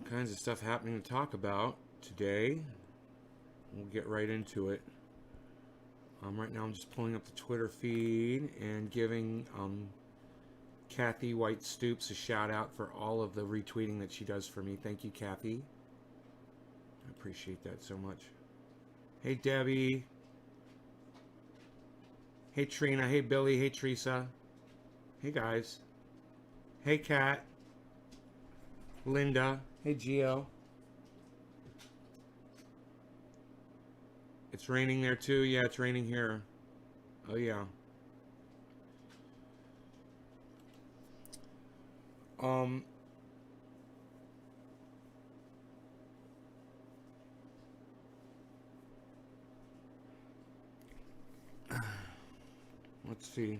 kinds of stuff happening to talk about today. We'll get right into it. Right now I'm just pulling up the Twitter feed and giving Kathy White Stoops a shout out for all of the retweeting that she does for me. Thank you, Kathy. I appreciate that so much. Hey, Debbie. Hey, Trina. Hey, Billy. Hey, Teresa. Hey, guys. Hey, Kat. Linda. Hey, Gio. It's raining there too. Yeah, it's raining here. Oh yeah. Let's see.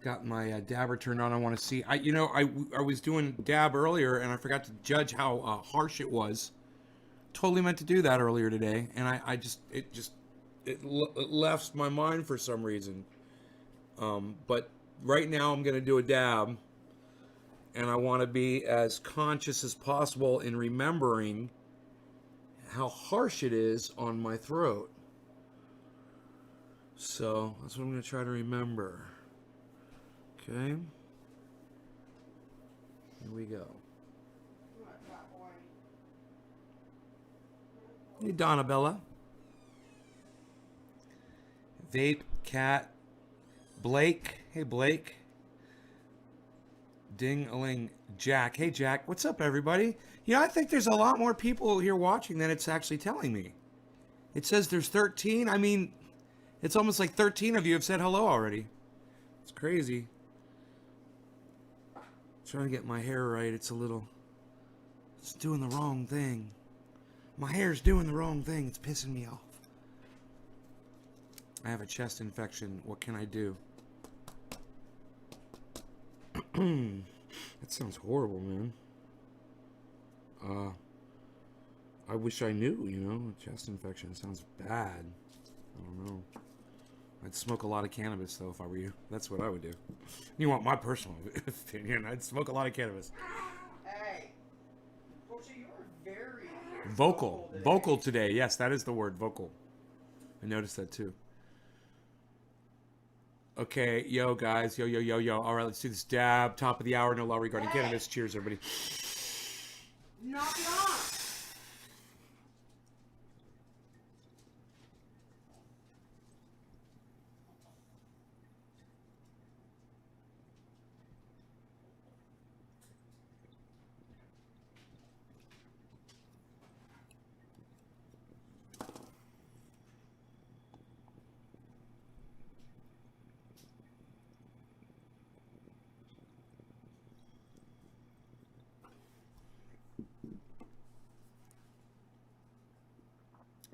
Got my dabber turned on. I want to see. I was doing dab earlier and I forgot to judge how harsh it was. Totally meant to do that earlier today, and it left my mind for some reason. But right now I'm going to do a dab, and I want to be as conscious as possible in remembering how harsh it is on my throat. So that's what I'm going to try to remember. Okay. Here we go. Hey, Donna Bella. Vape, Cat, Blake. Hey, Blake. Ding-a-ling, Jack. Hey, Jack. What's up, everybody? I think there's a lot more people here watching than it's actually telling me. It says there's 13. I mean, it's almost like 13 of you have said hello already. It's crazy. Trying to get my hair right. It's doing the wrong thing. My hair's doing the wrong thing. It's pissing me off. I have a chest infection. What can I do? That sounds horrible, man. I wish I knew, a chest infection sounds bad. I don't know. I'd smoke a lot of cannabis, though, if I were you. That's what I would do. You want my personal opinion? I'd smoke a lot of cannabis. Hey, Portia, you are very vocal today. Yes, that is the word, vocal. I noticed that, too. Okay, yo, guys. Yo. All right, let's do this dab. Top of the hour, no law regarding cannabis. Cheers, everybody. Knock it off.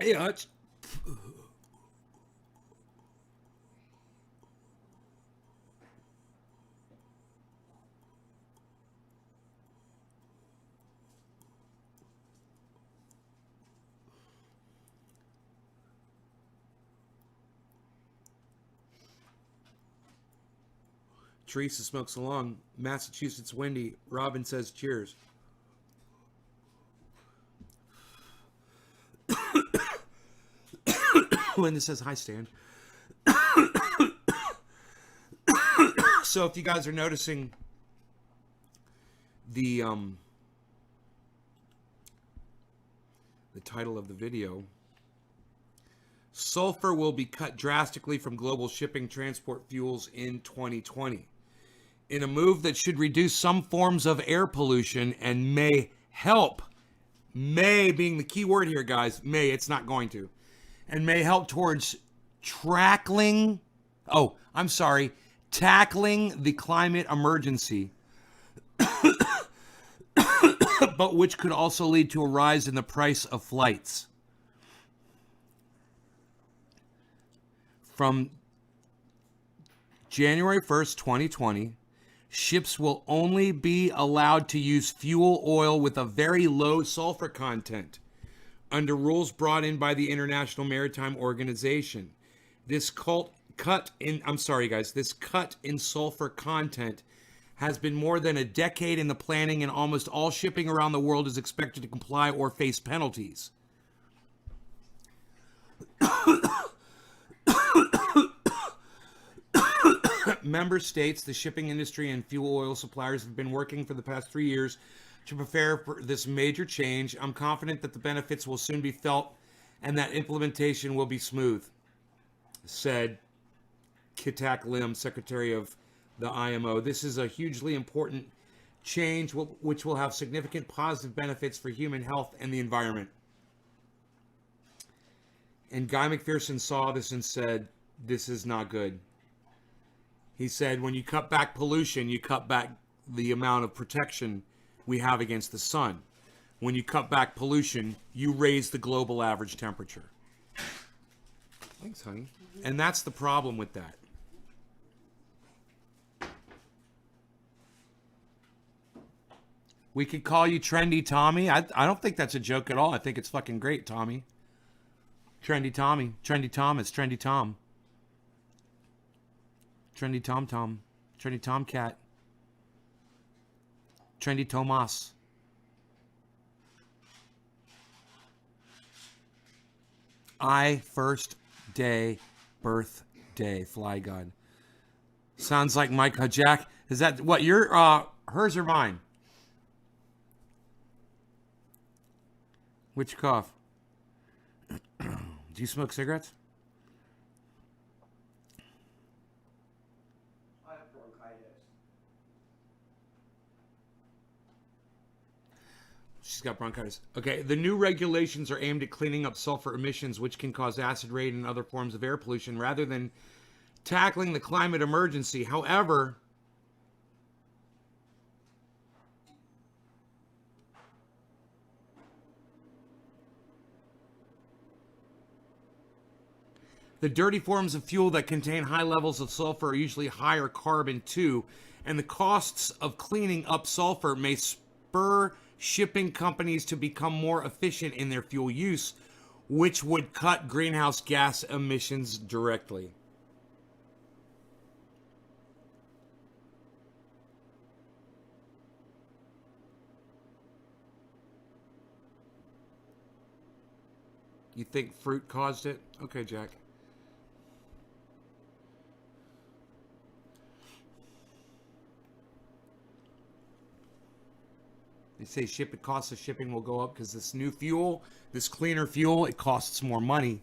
Hey, Hutch. Teresa smokes along. Massachusetts windy. Robin says cheers. Linda says hi, Stan. So if you guys are noticing the title of the video, sulfur will be cut drastically from global shipping transport fuels in 2020 in a move that should reduce some forms of air pollution and may help, may being the key word here, guys, may, it's not going to, and may help towards tackling the climate emergency, but which could also lead to a rise in the price of flights. From January 1st, 2020, ships will only be allowed to use fuel oil with a very low sulfur content under rules brought in by the International Maritime Organization. This cut in sulfur content has been more than a decade in the planning, and almost all shipping around the world is expected to comply or face penalties. Member states, the shipping industry, and fuel oil suppliers have been working for the past 3 years to prepare for this major change. I'm confident that the benefits will soon be felt and that implementation will be smooth, said Kitak Lim, Secretary of the IMO. This is a hugely important change which will have significant positive benefits for human health and the environment. And Guy McPherson saw this and said, this is not good. He said, when you cut back pollution, you cut back the amount of protection we have against the sun. When you cut back pollution, you raise the global average temperature. Thanks, honey. And that's the problem with that. We could call you Trendy Tommy. I don't think that's a joke at all. I think it's fucking great, Tommy. Trendy Tommy. Trendy Tom. It's Trendy Tom. Trendy Tom Tom. Trendy Tomcat. Trendy Tomas. First day, birthday, Fly God. Sounds like Mike Jack. Is that what your hers or mine? Which cough? Do you smoke cigarettes? I have bronchitis. She's got bronchitis. Okay, the new regulations are aimed at cleaning up sulfur emissions, which can cause acid rain and other forms of air pollution, rather than tackling the climate emergency. However, the dirty forms of fuel that contain high levels of sulfur are usually higher carbon too, and the costs of cleaning up sulfur may spur shipping companies to become more efficient in their fuel use, which would cut greenhouse gas emissions directly. You think fruit caused it? Okay, Jack. They say cost of shipping will go up because this new fuel, this cleaner fuel, it costs more money.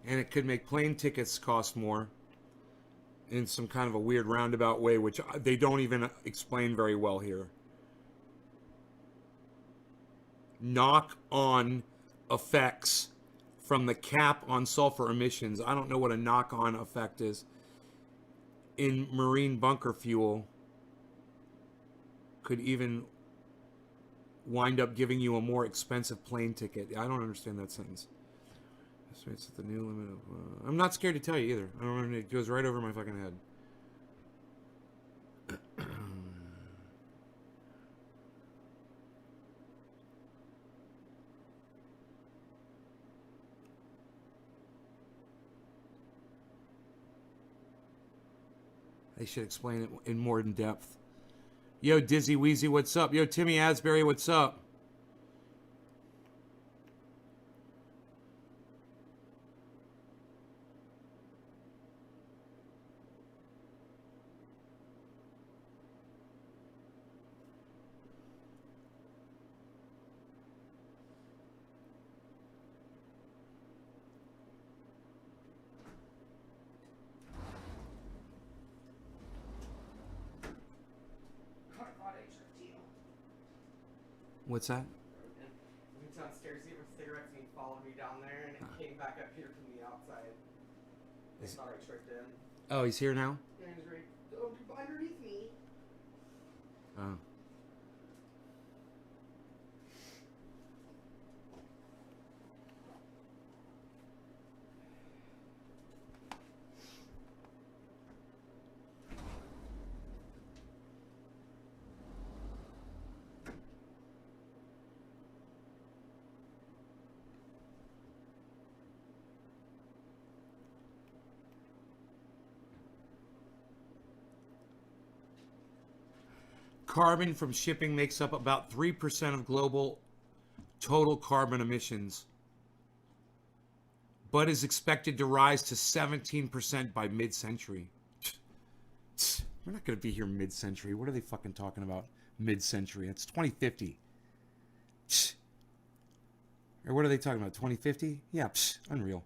And it could make plane tickets cost more in some kind of a weird roundabout way, which they don't even explain very well here. Knock-on effects from the cap on sulfur emissions. I don't know what a knock-on effect is. In marine bunker fuel could even wind up giving you a more expensive plane ticket. I don't understand that sentence. It's at the new limit of... I'm not scared to tell you either. I don't know. It goes right over my fucking head. They should explain it in more in depth. Yo, Dizzy Wheezy, what's up? Yo, Timmy Asbury, what's up? What's that? I went downstairs to get my cigarettes and he followed me down there and it came back up here from the outside. I thought I tricked in. Oh, he's here now? Yeah, he's right underneath me. Oh. Carbon from shipping makes up about 3% of global total carbon emissions, but is expected to rise to 17% by mid-century. We're not going to be here mid-century. What are they fucking talking about? Mid-century. It's 2050. Or what are they talking about? 2050? Yeah, unreal.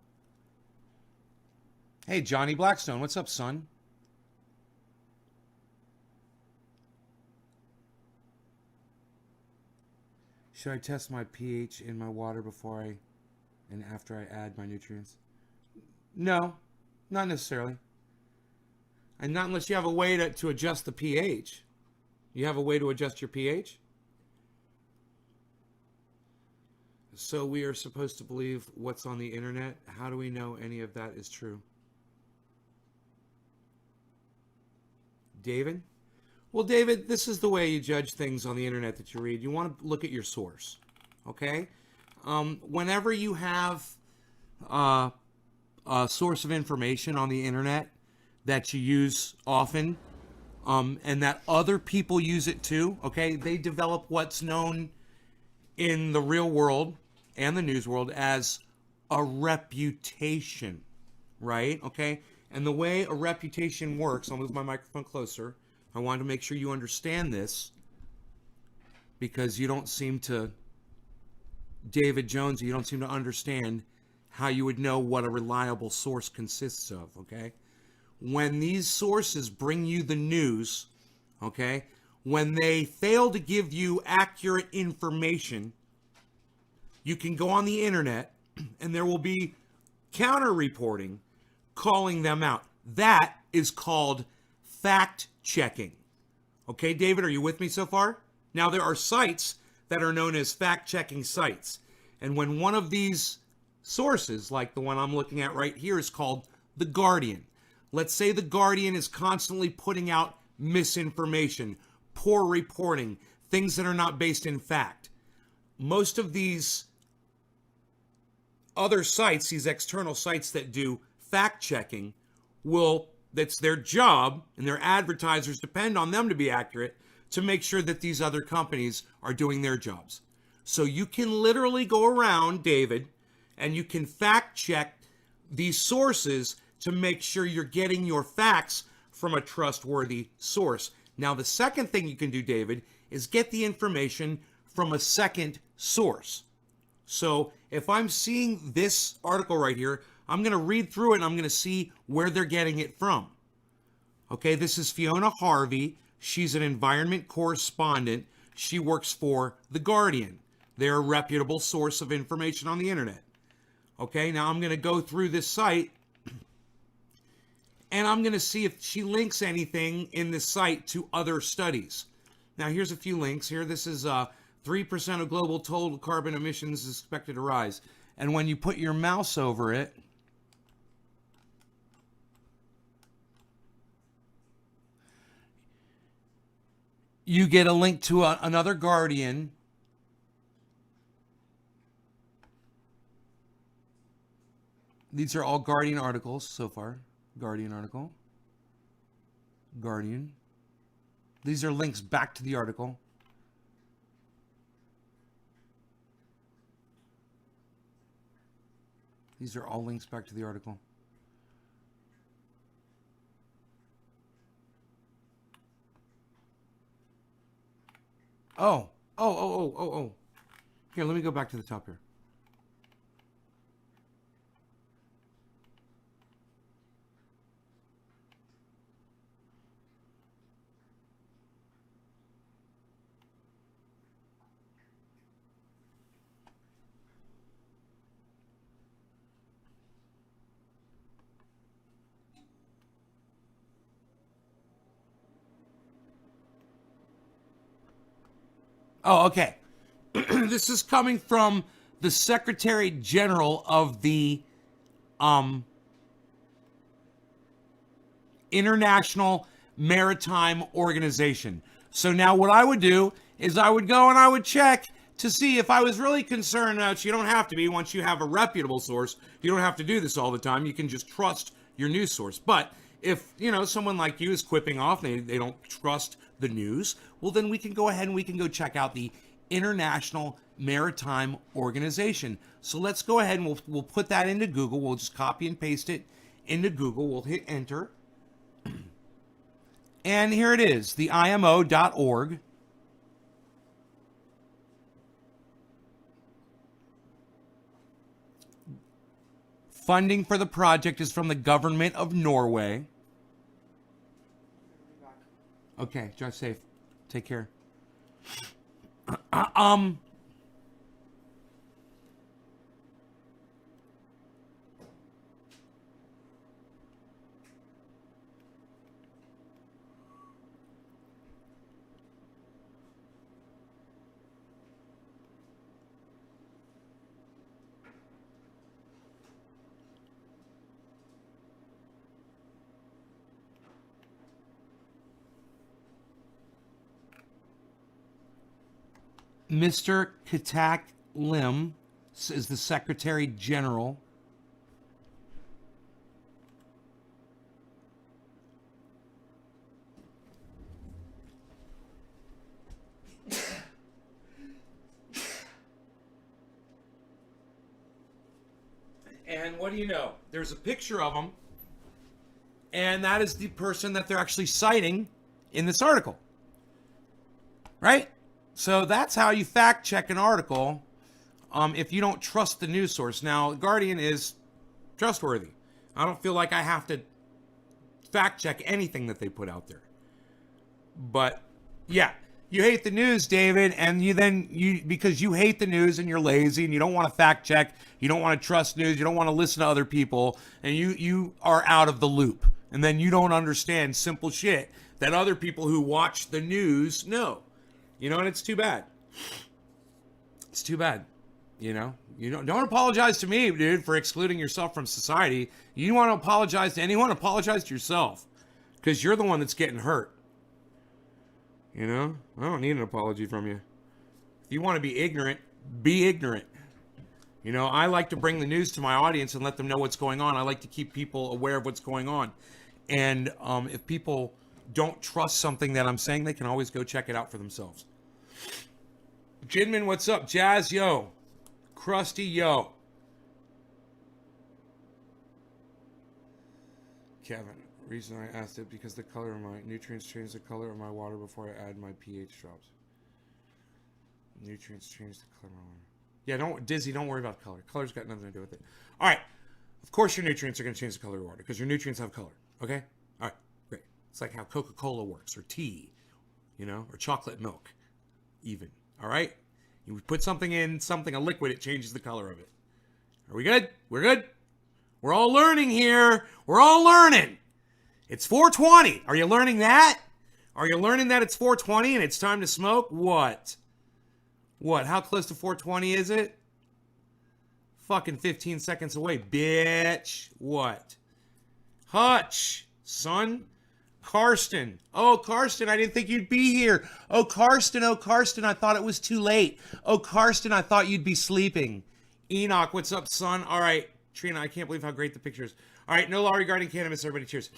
Hey, Johnny Blackstone. What's up, son? Should I test my pH in my water before and after I add my nutrients? No, not necessarily. And not unless you have a way to adjust the pH. You have a way to adjust your pH? So we are supposed to believe what's on the internet? How do we know any of that is true? David? Well, David, this is the way you judge things on the internet that you read. You want to look at your source, okay? Whenever you have a source of information on the internet that you use often, and that other people use it too, okay? They develop what's known in the real world and the news world as a reputation, right? Okay? And the way a reputation works, I'll move my microphone closer. I wanted to make sure you understand this because you don't seem to, David Jones, you don't seem to understand how you would know what a reliable source consists of, okay? When these sources bring you the news, okay, when they fail to give you accurate information, you can go on the internet and there will be counter reporting calling them out. That is called fact checking. Okay, David, are you with me so far? Now, there are sites that are known as fact checking sites. And when one of these sources, like the one I'm looking at right here, is called The Guardian. Let's say The Guardian is constantly putting out misinformation, poor reporting, things that are not based in fact. Most of these other sites, these external sites that do fact checking, that's their job, and their advertisers depend on them to be accurate to make sure that these other companies are doing their jobs. So you can literally go around, David, and you can fact check these sources to make sure you're getting your facts from a trustworthy source. Now, the second thing you can do, David, is get the information from a second source. So if I'm seeing this article right here, I'm going to read through it and I'm going to see where they're getting it from. Okay, this is Fiona Harvey. She's an environment correspondent. She works for The Guardian. They're a reputable source of information on the internet. Okay, now I'm going to go through this site and I'm going to see if she links anything in this site to other studies. Now, here's a few links here. This is 3% of global total carbon emissions is expected to rise. And when you put your mouse over it, you get a link to another Guardian. These are all Guardian articles so far. Guardian article. Guardian. These are links back to the article. These are all links back to the article. Oh. Here, let me go back to the top here. Oh, okay. This is coming from the Secretary General of the International Maritime Organization. So now what I would do is I would go and I would check to see if I was really concerned. You don't have to be once you have a reputable source. You don't have to do this all the time. You can just trust your news source. But If, someone like you is quipping off, they don't trust the news, well, then we can go ahead and we can go check out the International Maritime Organization. So let's go ahead and we'll put that into Google. We'll just copy and paste it into Google. We'll hit enter. And here it is, the IMO.org. Funding for the project is from the government of Norway. Okay, drive safe. Take care. Mr. Katak Lim is the Secretary General. And what do you know? There's a picture of him, and that is the person that they're actually citing in this article. Right? So that's how you fact check an article if you don't trust the news source. Now, Guardian is trustworthy. I don't feel like I have to fact check anything that they put out there. But yeah, you hate the news, David, and because you hate the news and you're lazy and you don't want to fact check, you don't want to trust news, you don't want to listen to other people, and you are out of the loop. And then you don't understand simple shit that other people who watch the news know. And it's too bad. It's too bad. You don't apologize to me, dude, for excluding yourself from society. You want to apologize to anyone, apologize to yourself. Because you're the one that's getting hurt. I don't need an apology from you. If you want to be ignorant, be ignorant. I like to bring the news to my audience and let them know what's going on. I like to keep people aware of what's going on. And if people don't trust something that I'm saying, they can always go check it out for themselves. Jinmin, what's up? Jazz, yo. Krusty, yo. Kevin, reason I asked it because the color of my nutrients change the color of my water before I add my pH drops. Nutrients change the color of my water. Yeah, Dizzy, don't worry about color. Color's got nothing to do with it. All right. Of course your nutrients are going to change the color of water because your nutrients have color. Okay? All right. Great. It's like how Coca-Cola works or tea, or chocolate milk even. All right? You put something in a liquid, it changes the color of it. Are we good? We're good? We're all learning here. We're all learning. It's 4:20. Are you learning that? Are you learning that it's 4:20 and it's time to smoke? What? How close to 4:20 is it? Fucking 15 seconds away, bitch. What? Hutch, son. Karsten. Oh, Karsten, I didn't think you'd be here. Oh, Karsten, I thought it was too late. Oh, Karsten, I thought you'd be sleeping. Enoch, what's up, son? All right. Trina, I can't believe how great the picture is. All right, no law regarding cannabis. Everybody, cheers.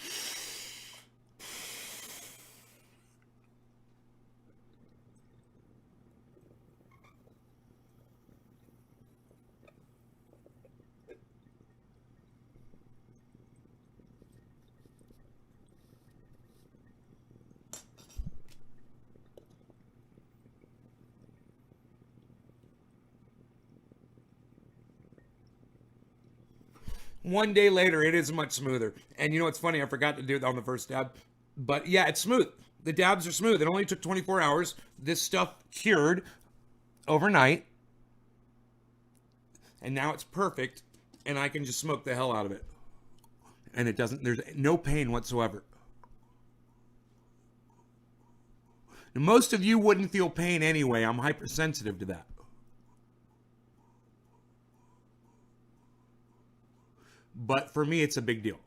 One day later, it is much smoother. And you know what's funny? I forgot to do it on the first dab. But yeah, it's smooth. The dabs are smooth. It only took 24 hours. This stuff cured overnight. And now it's perfect. And I can just smoke the hell out of it. And there's no pain whatsoever. And most of you wouldn't feel pain anyway. I'm hypersensitive to that. But for me, it's a big deal.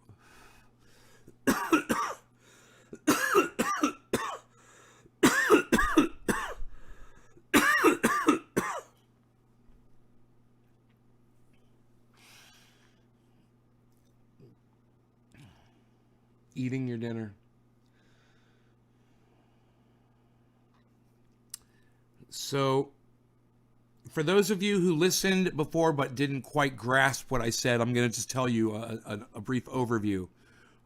eating your dinner. So, for those of you who listened before but didn't quite grasp what I said, I'm going to just tell you a brief overview.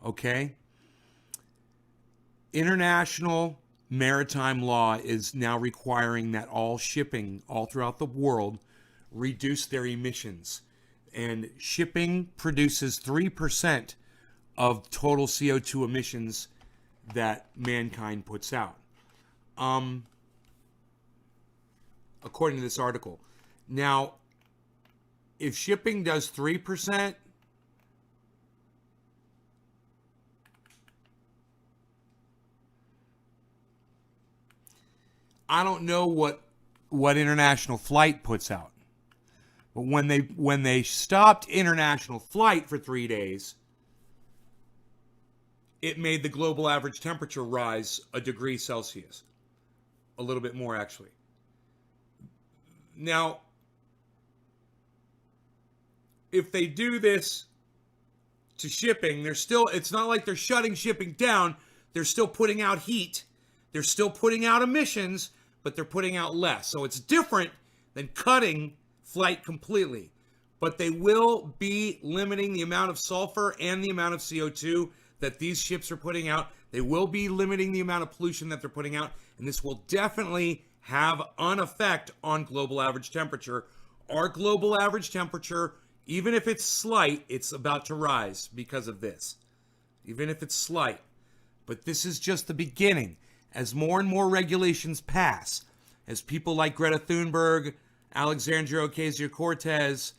Okay? International maritime law is now requiring that all shipping all throughout the world reduce their emissions. And shipping produces 3% of total CO2 emissions that mankind puts out. According to this article. Now, if shipping does 3%, I don't know what international flight puts out. But when they stopped international flight for 3 days, it made the global average temperature rise a degree Celsius. A little bit more, actually. Now, if they do this to shipping, it's not like they're shutting shipping down. They're still putting out heat. They're still putting out emissions, but they're putting out less. So it's different than cutting flight completely. But they will be limiting the amount of sulfur and the amount of CO2 that these ships are putting out. They will be limiting the amount of pollution that they're putting out. And this will definitely have an effect on global average temperature. Our global average temperature, even if it's slight, it's about to rise because of this. Even if it's slight. But this is just the beginning. As more and more regulations pass, as people like Greta Thunberg, Alexandria Ocasio-Cortez,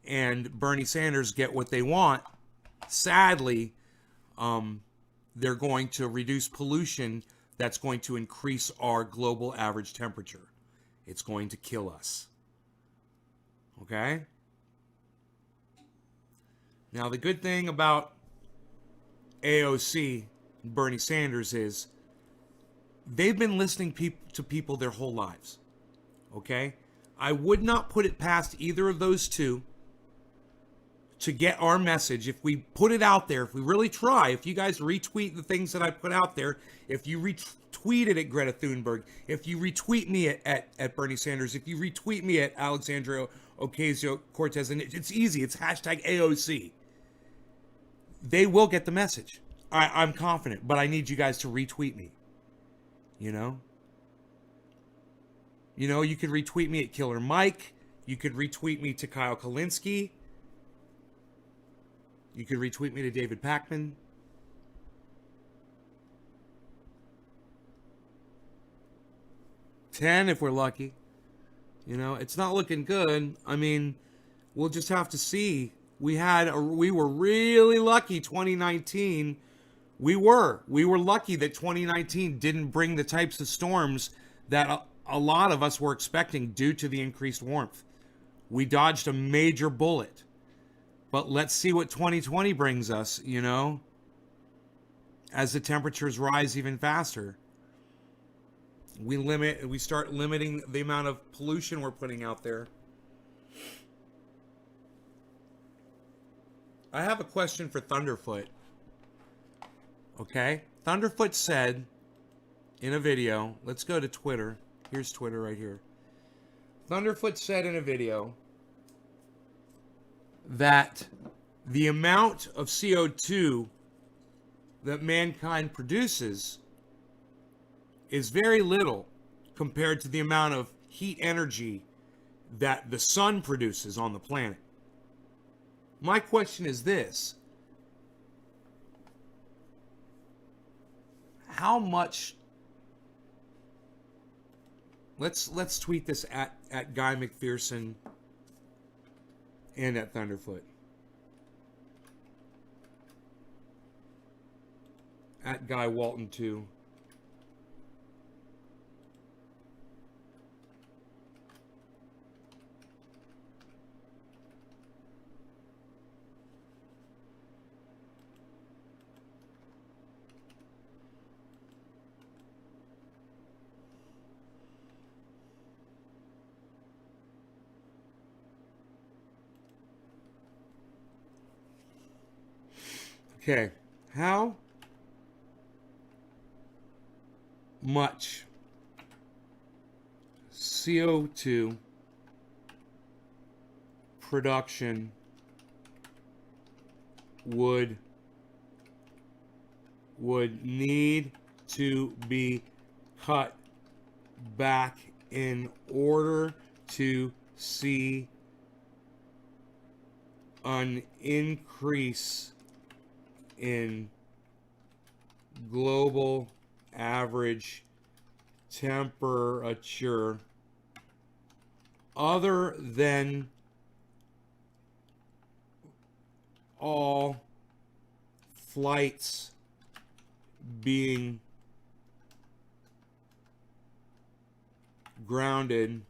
and Bernie Sanders get what they want, sadly, they're going to reduce pollution that's going to increase our global average temperature. It's going to kill us. Okay? Now, the good thing about AOC, Bernie Sanders, is they've been listening to people their whole lives. Okay? I would not put it past either of those two to get our message. If we put it out there, if we really try, if you guys retweet the things that I put out there, if you retweet it at Greta Thunberg, if you retweet me at Bernie Sanders, if you retweet me at Alexandria Ocasio-Cortez, and it's easy, it's hashtag AOC, they will get the message. I'm confident, but I need you guys to retweet me. You know, you could retweet me at Killer Mike. You could retweet me to Kyle Kalinske. You could retweet me to David Pakman. $10 if we're lucky. It's not looking good. I mean, we'll just have to see. We were really lucky 2019. We were lucky that 2019 didn't bring the types of storms that a lot of us were expecting due to the increased warmth. We dodged a major bullet. But let's see what 2020 brings us, as the temperatures rise even faster. We start limiting the amount of pollution we're putting out there. I have a question for Thunderfoot. Okay? Thunderfoot said in a video, let's go to Twitter. Here's Twitter right here. Thunderfoot said in a video that the amount of CO2 that mankind produces is very little compared to the amount of heat energy that the sun produces on the planet. My question is this: how much? Let's tweet this at Guy McPherson and at Thunderfoot. At Guy Walton too. Okay, how much CO2 production would need to be cut back in order to see an increase in global average temperature other than all flights being grounded,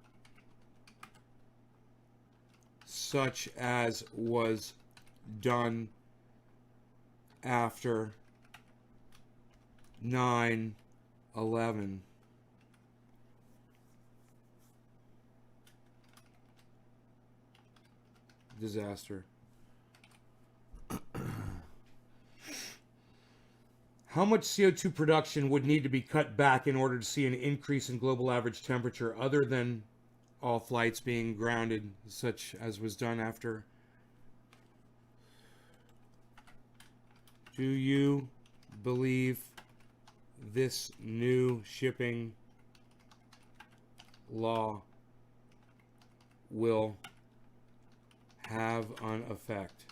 such as was done after 9/11. Disaster. How much CO2 production would need to be cut back in order to see an increase in global average temperature other than all flights being grounded, such as was done after? Do you believe this new shipping law will have an effect?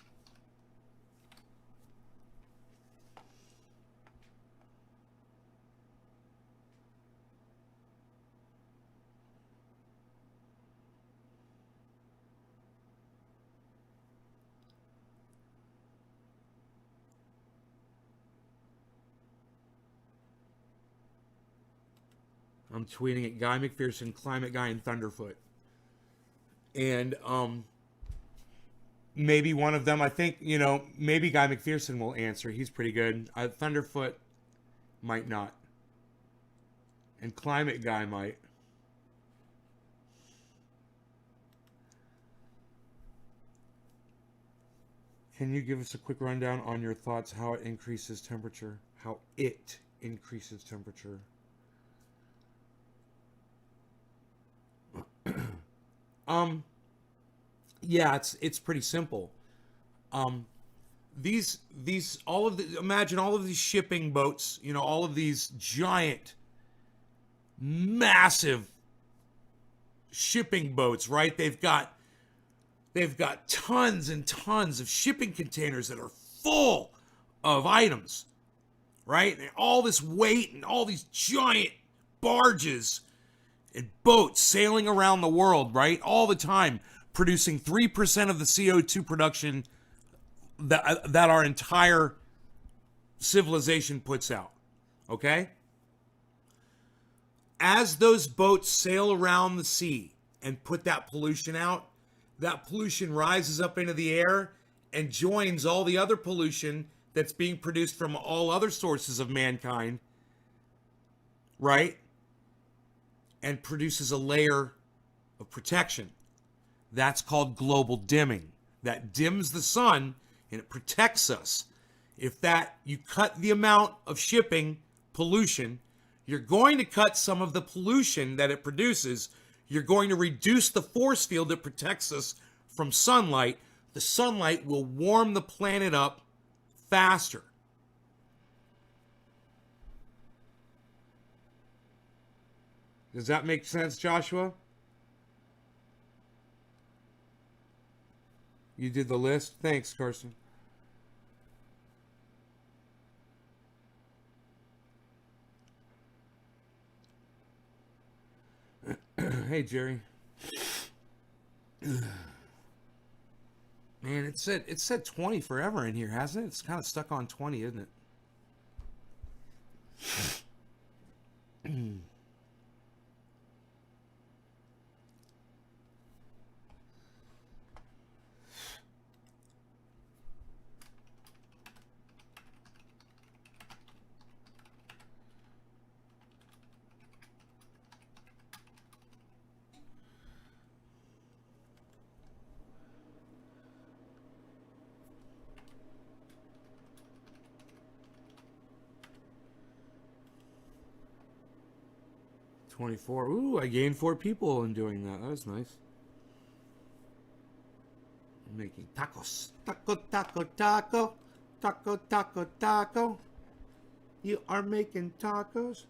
I'm tweeting at Guy McPherson, Climate Guy, and Thunderfoot. And maybe one of them, I think, maybe Guy McPherson will answer. He's pretty good. Thunderfoot might not. And Climate Guy might. Can you give us a quick rundown on your thoughts how it increases temperature? How it increases temperature? Yeah, it's pretty simple. These imagine all of these shipping boats, all of these giant, massive shipping boats, right? They've got tons and tons of shipping containers that are full of items, right? And all this weight and all these giant barges and boats sailing around the world, right? All the time, producing 3% of the CO2 production that our entire civilization puts out. Okay? As those boats sail around the sea and put that pollution out, that pollution rises up into the air and joins all the other pollution that's being produced from all other sources of mankind, right? And produces a layer of protection. That's called global dimming. That dims the sun and it protects us. If you cut the amount of shipping pollution, you're going to cut some of the pollution that it produces. You're going to reduce the force field that protects us from sunlight. The sunlight will warm the planet up faster. Does that make sense, Joshua? You did the list? Thanks, Carson. Hey, Jerry. Man, it said 20 forever in here, hasn't it? It's kind of stuck on 20, isn't it? 24. Ooh, I gained 4 people in doing that. That was nice. I'm making tacos. Taco, taco, taco. Taco, taco, taco. You are making tacos.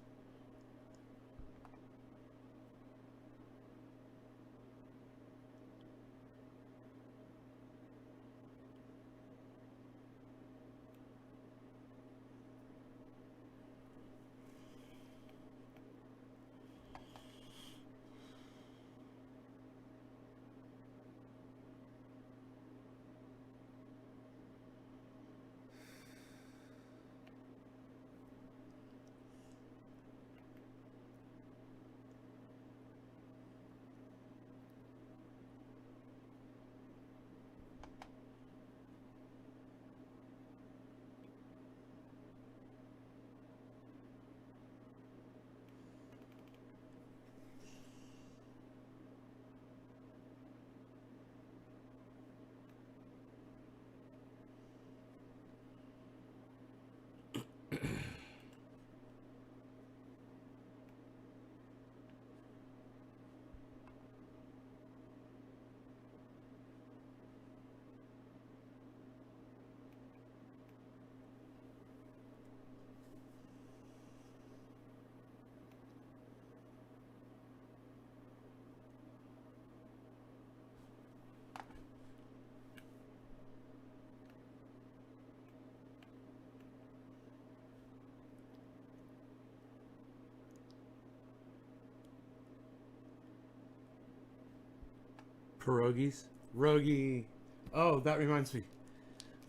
Pierogies. Rogie. Oh, that reminds me.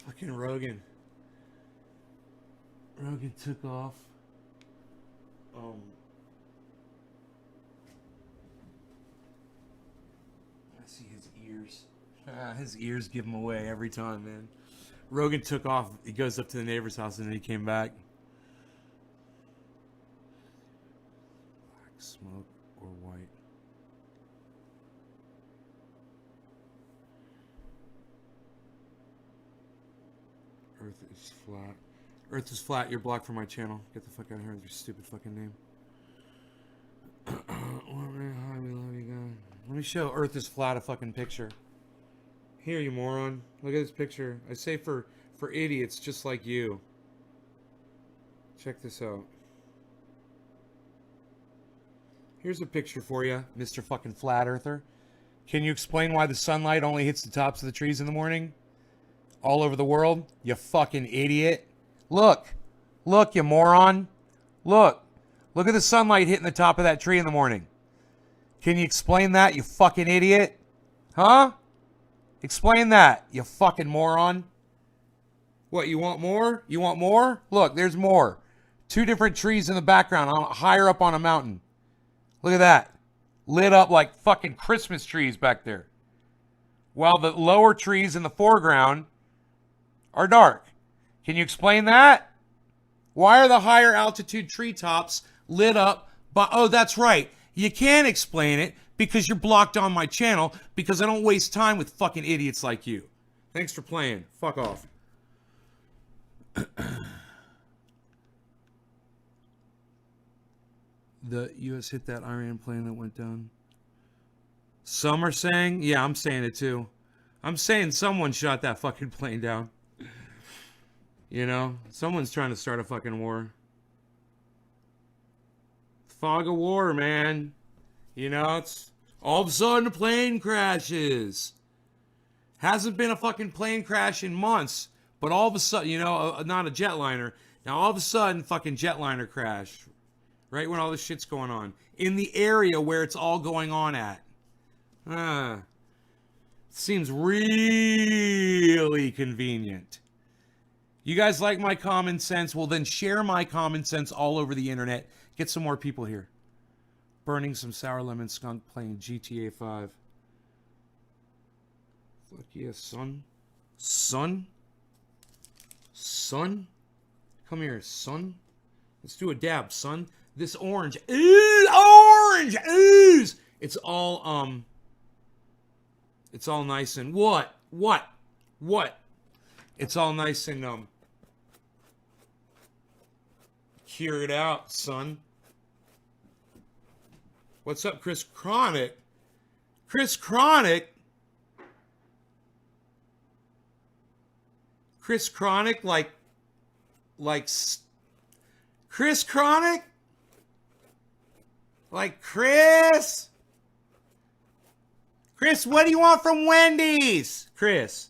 Fucking Rogan. Rogan took off. I see his ears. His ears give him away every time, man. Rogan took off. He goes up to the neighbor's house and then he came back. Black smoke or white? Earth is flat. Earth is flat. You're blocked from my channel. Get the fuck out of here with your stupid fucking name. Let me show Earth is flat a fucking picture. Here, you moron. Look at this picture. I say for idiots just like you. Check this out. Here's a picture for you, Mr. fucking Flat Earther. Can you explain why the sunlight only hits the tops of the trees in the morning? All over the world? You fucking idiot. Look. Look, you moron. Look. Look at the sunlight hitting the top of that tree in the morning. Can you explain that, you fucking idiot? Huh? Explain that, you fucking moron. What, you want more? You want more? Look, there's more. 2 different trees in the background, higher up on a mountain. Look at that. Lit up like fucking Christmas trees back there. While the lower trees in the foreground are dark. Can you explain that? Why are the higher altitude treetops lit up by... Oh, that's right. You can't explain it because you're blocked on my channel because I don't waste time with fucking idiots like you. Thanks for playing. Fuck off. The U.S. hit that Iran plane that went down. Some are saying... Yeah, I'm saying it too. I'm saying someone shot that fucking plane down. You know? Someone's trying to start a fucking war. Fog of war, man. You know, it's... All of a sudden a plane crashes. Hasn't been a fucking plane crash in months. But all of a sudden, you know, not a jetliner. Now all of a sudden, fucking jetliner crash. Right when all this shit's going on. In the area where it's all going on at. Seems really convenient. You guys like my common sense? Well, then share my common sense all over the internet. Get some more people here. Burning some sour lemon skunk playing GTA 5. Fuck yeah, son. Son? Son? Come here, son. Let's do a dab, son. This orange. Ooh, orange! Ooze! It's all nice and... What? It's all nice and, cured out, son. What's up, Chris Chronic? Chris Chronic? Chris Chronic, Chris Chronic? Like Chris? Chris, what do you want from Wendy's? Chris.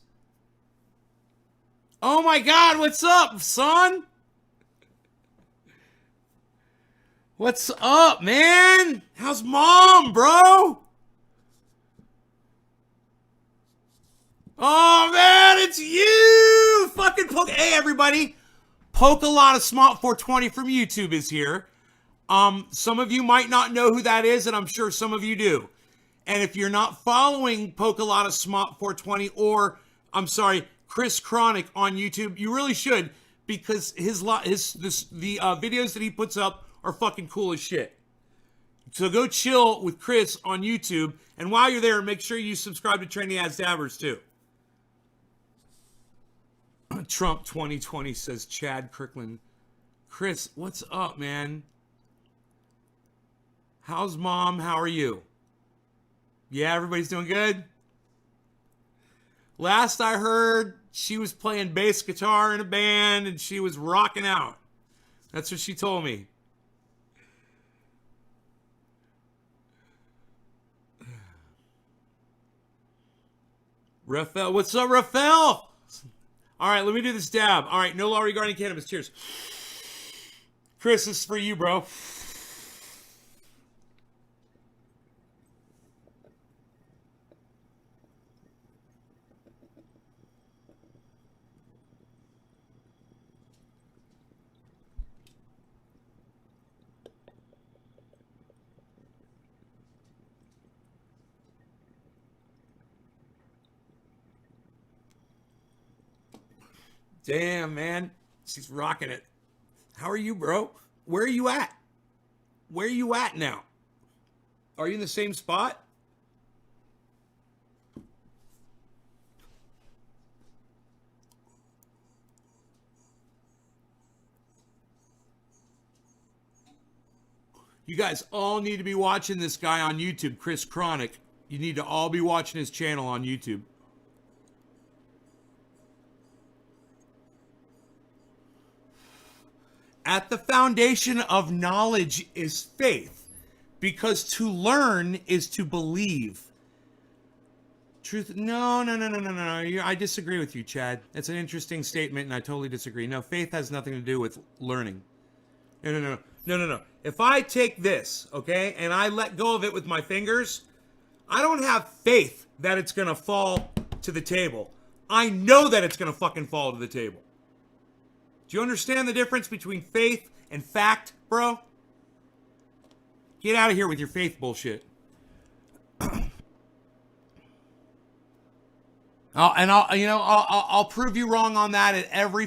Oh my God, what's up, son? What's up, man? How's mom, bro? Oh man, it's you! Fucking poke. Hey everybody, Poke a lot of Smart 420 from YouTube is here. Some of you might not know who that is, and I'm sure some of you do. And if you're not following Poke a lot of Smart 420 or, I'm sorry, Chris Chronic on YouTube, you really should, because the videos that he puts up are fucking cool as shit. So go chill with Chris on YouTube, and while you're there, make sure you subscribe to Trendy Ass Dabbers too. Trump 2020 says Chad Kirkland. Chris, what's up, man? How's mom? How are you? Yeah, everybody's doing good? Last I heard, she was playing bass guitar in a band and she was rocking out. That's what she told me. Raphael, what's up, Raphael? All right, let me do this dab. All right, no law regarding cannabis. Cheers. Chris, this is for you, bro. Damn, man. She's rocking it. How are you, bro? Where are you at? Where are you at now? Are you in the same spot? You guys all need to be watching this guy on YouTube, Chris Chronic. You need to all be watching his channel on YouTube. At the foundation of knowledge is faith, because to learn is to believe. Truth, no. I disagree with you, Chad. It's an interesting statement, and I totally disagree. No, faith has nothing to do with learning. No. If I take this, okay, and I let go of it with my fingers, I don't have faith that it's going to fall to the table. I know that it's going to fucking fall to the table. Do you understand the difference between faith and fact, bro? Get out of here with your faith bullshit. I'll prove you wrong on that at every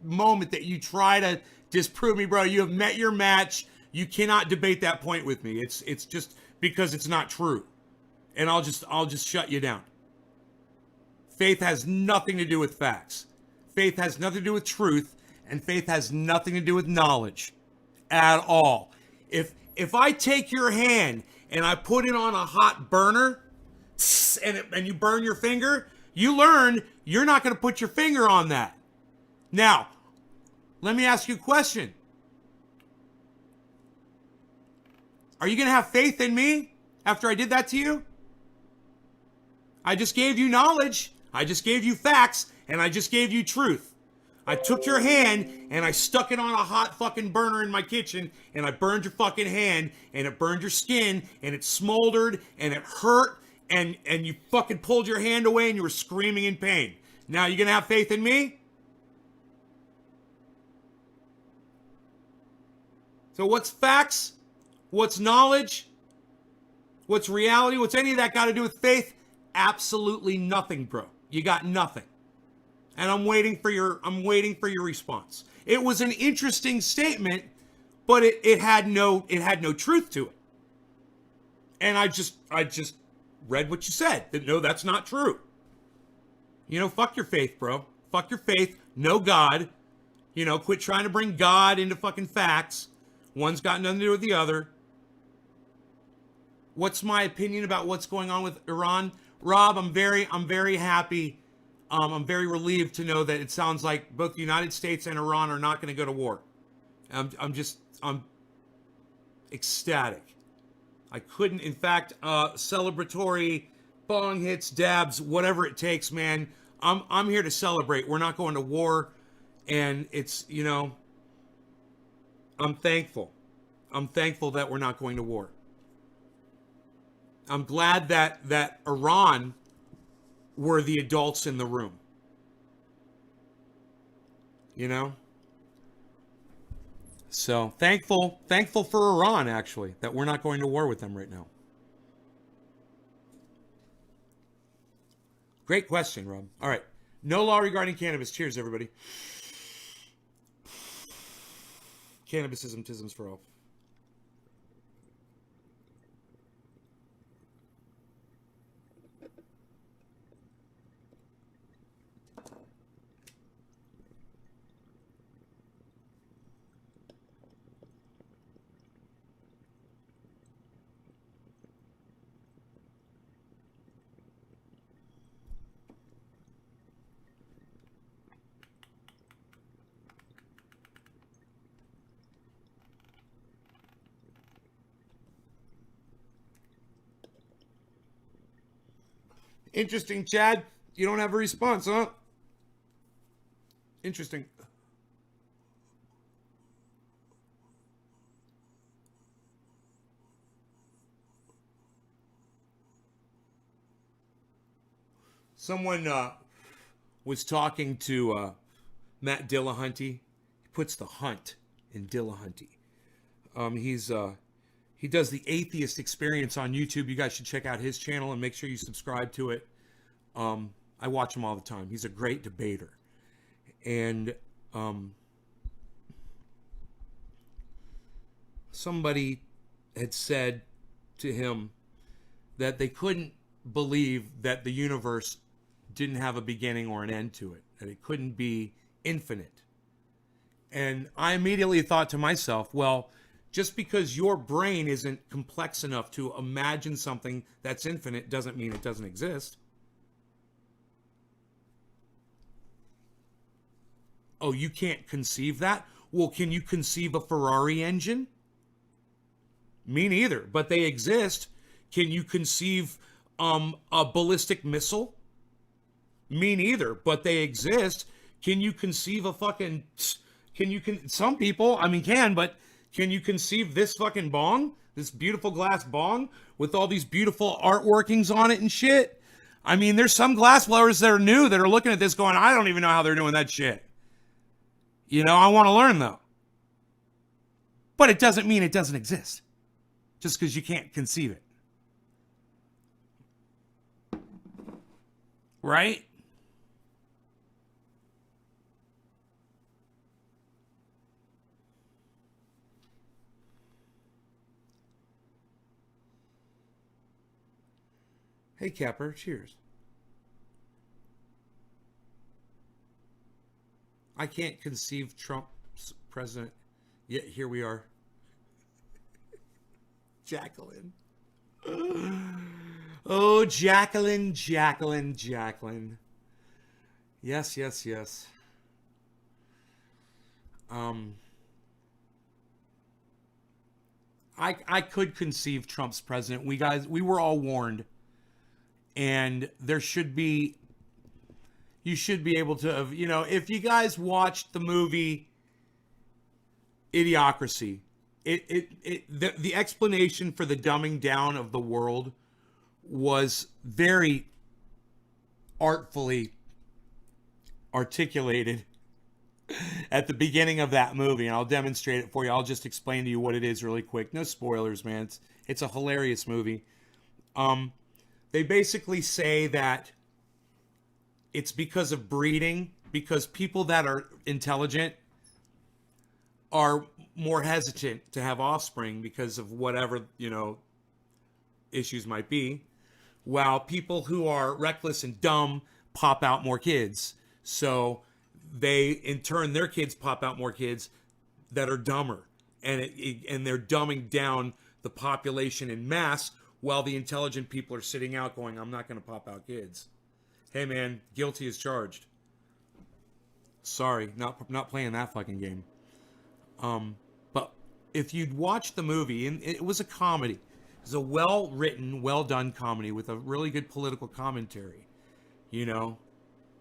moment that you try to disprove me, bro. You have met your match. You cannot debate that point with me. It's just because it's not true. And I'll just shut you down. Faith has nothing to do with facts. Faith has nothing to do with truth, and faith has nothing to do with knowledge at all. If I take your hand and I put it on a hot burner and you burn your finger, you learn you're not going to put your finger on that. Now, let me ask you a question. Are you going to have faith in me after I did that to you? I just gave you knowledge. I just gave you facts. And I just gave you truth. I took your hand and I stuck it on a hot fucking burner in my kitchen and I burned your fucking hand and it burned your skin and it smoldered and it hurt and you fucking pulled your hand away and you were screaming in pain. Now you gonna have faith in me? So what's facts? What's knowledge? What's reality? What's any of that got to do with faith? Absolutely nothing, bro. You got nothing. And I'm waiting for your response. It was an interesting statement, but it had no truth to it. And I just read what you said. That no, that's not true. Fuck your faith, bro. Fuck your faith. No God. Quit trying to bring God into fucking facts. One's got nothing to do with the other. What's my opinion about what's going on with Iran? Rob, I'm very happy. I'm very relieved to know that it sounds like both the United States and Iran are not going to go to war. I'm ecstatic. I couldn't, in fact, celebratory bong hits, dabs, whatever it takes, man. I'm here to celebrate. We're not going to war, and it's, you know, I'm thankful. I'm thankful that we're not going to war. I'm glad that Iran were the adults in the room. You know? So thankful for Iran, actually, that we're not going to war with them right now. Great question, Rob. All right. No law regarding cannabis. Cheers, everybody. Cannabisism, tisms for all. Interesting, Chad. You don't have a response, huh? Interesting. Someone was talking to Matt Dillahunty. He puts the hunt in Dillahunty. He does the Atheist Experience on YouTube. You guys should check out his channel and make sure you subscribe to it. I watch him all the time. He's a great debater. And somebody had said to him that they couldn't believe that the universe didn't have a beginning or an end to it, that it couldn't be infinite. And I immediately thought to myself, well, just because your brain isn't complex enough to imagine something that's infinite doesn't mean it doesn't exist. Oh, you can't conceive that? Well, can you conceive a Ferrari engine? Me neither, but they exist. Can you conceive a ballistic missile? Me neither, but they exist. Can you conceive a fucking... Some people, I mean, but can you conceive this fucking bong? This beautiful glass bong with all these beautiful artworkings on it and shit? I mean, there's some glass blowers that are new that are looking at this going, I don't even know how they're doing that shit. You know, I want to learn though. But it doesn't mean it doesn't exist. Just because you can't conceive it. Right? Hey, Capper, cheers. I can't conceive Trump's president. Yet here we are. Jacqueline. Oh, Jacqueline. Yes. I could conceive Trump's president. We were all warned. And you should be able to have, you know, if you guys watched the movie Idiocracy, the explanation for the dumbing down of the world was very artfully articulated at the beginning of that movie, and I'll demonstrate it for you. I'll just explain to you what it is really quick. No spoilers, man. It's a hilarious movie. They basically say that it's because of breeding, because people that are intelligent are more hesitant to have offspring because of whatever, you know, issues might be, while people who are reckless and dumb pop out more kids. So they, in turn, their kids pop out more kids that are dumber, and they're dumbing down the population in mass, while the intelligent people are sitting out going, I'm not going to pop out kids. Hey, man, guilty as charged. Sorry, not playing that fucking game. But if you'd watched the movie, and it was a comedy. It was a well-written, well-done comedy with a really good political commentary. You know,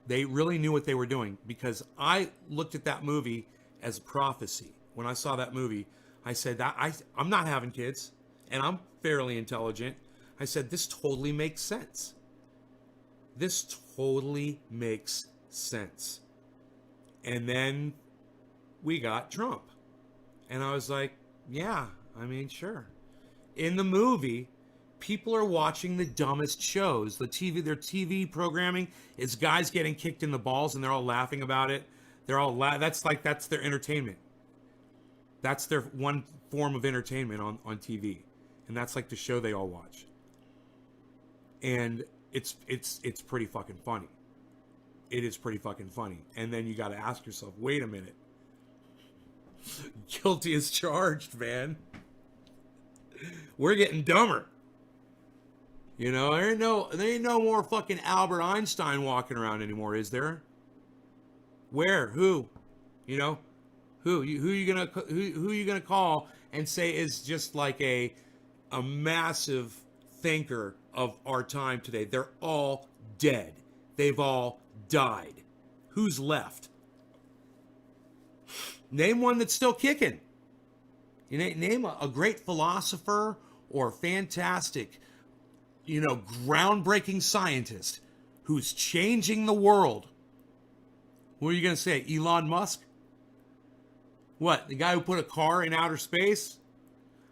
they really knew what they were doing, because I looked at that movie as a prophecy. When I saw that movie, I said that I'm not having kids, and I'm fairly intelligent. I said, this totally makes sense. This totally makes sense. And then we got Trump. And I was like, yeah, I mean, sure. In the movie, people are watching the dumbest shows. Their TV programming is guys getting kicked in the balls, and they're all laughing about it. They're all that's their entertainment. That's their one form of entertainment on TV. And that's like the show they all watch. And it's pretty fucking funny. It is pretty fucking funny. And then you got to ask yourself, wait a minute. Guilty as charged, man. We're getting dumber. You know, there ain't no more fucking Albert Einstein walking around anymore, is there? Where? Who? You know, who you gonna call and say is just like a massive thinker of our time today? They're all dead. They've all died. Who's left? Name one that's still kicking. You name a great philosopher or fantastic, groundbreaking scientist who's changing the world. What are you going to say? Elon Musk? What? The guy who put a car in outer space?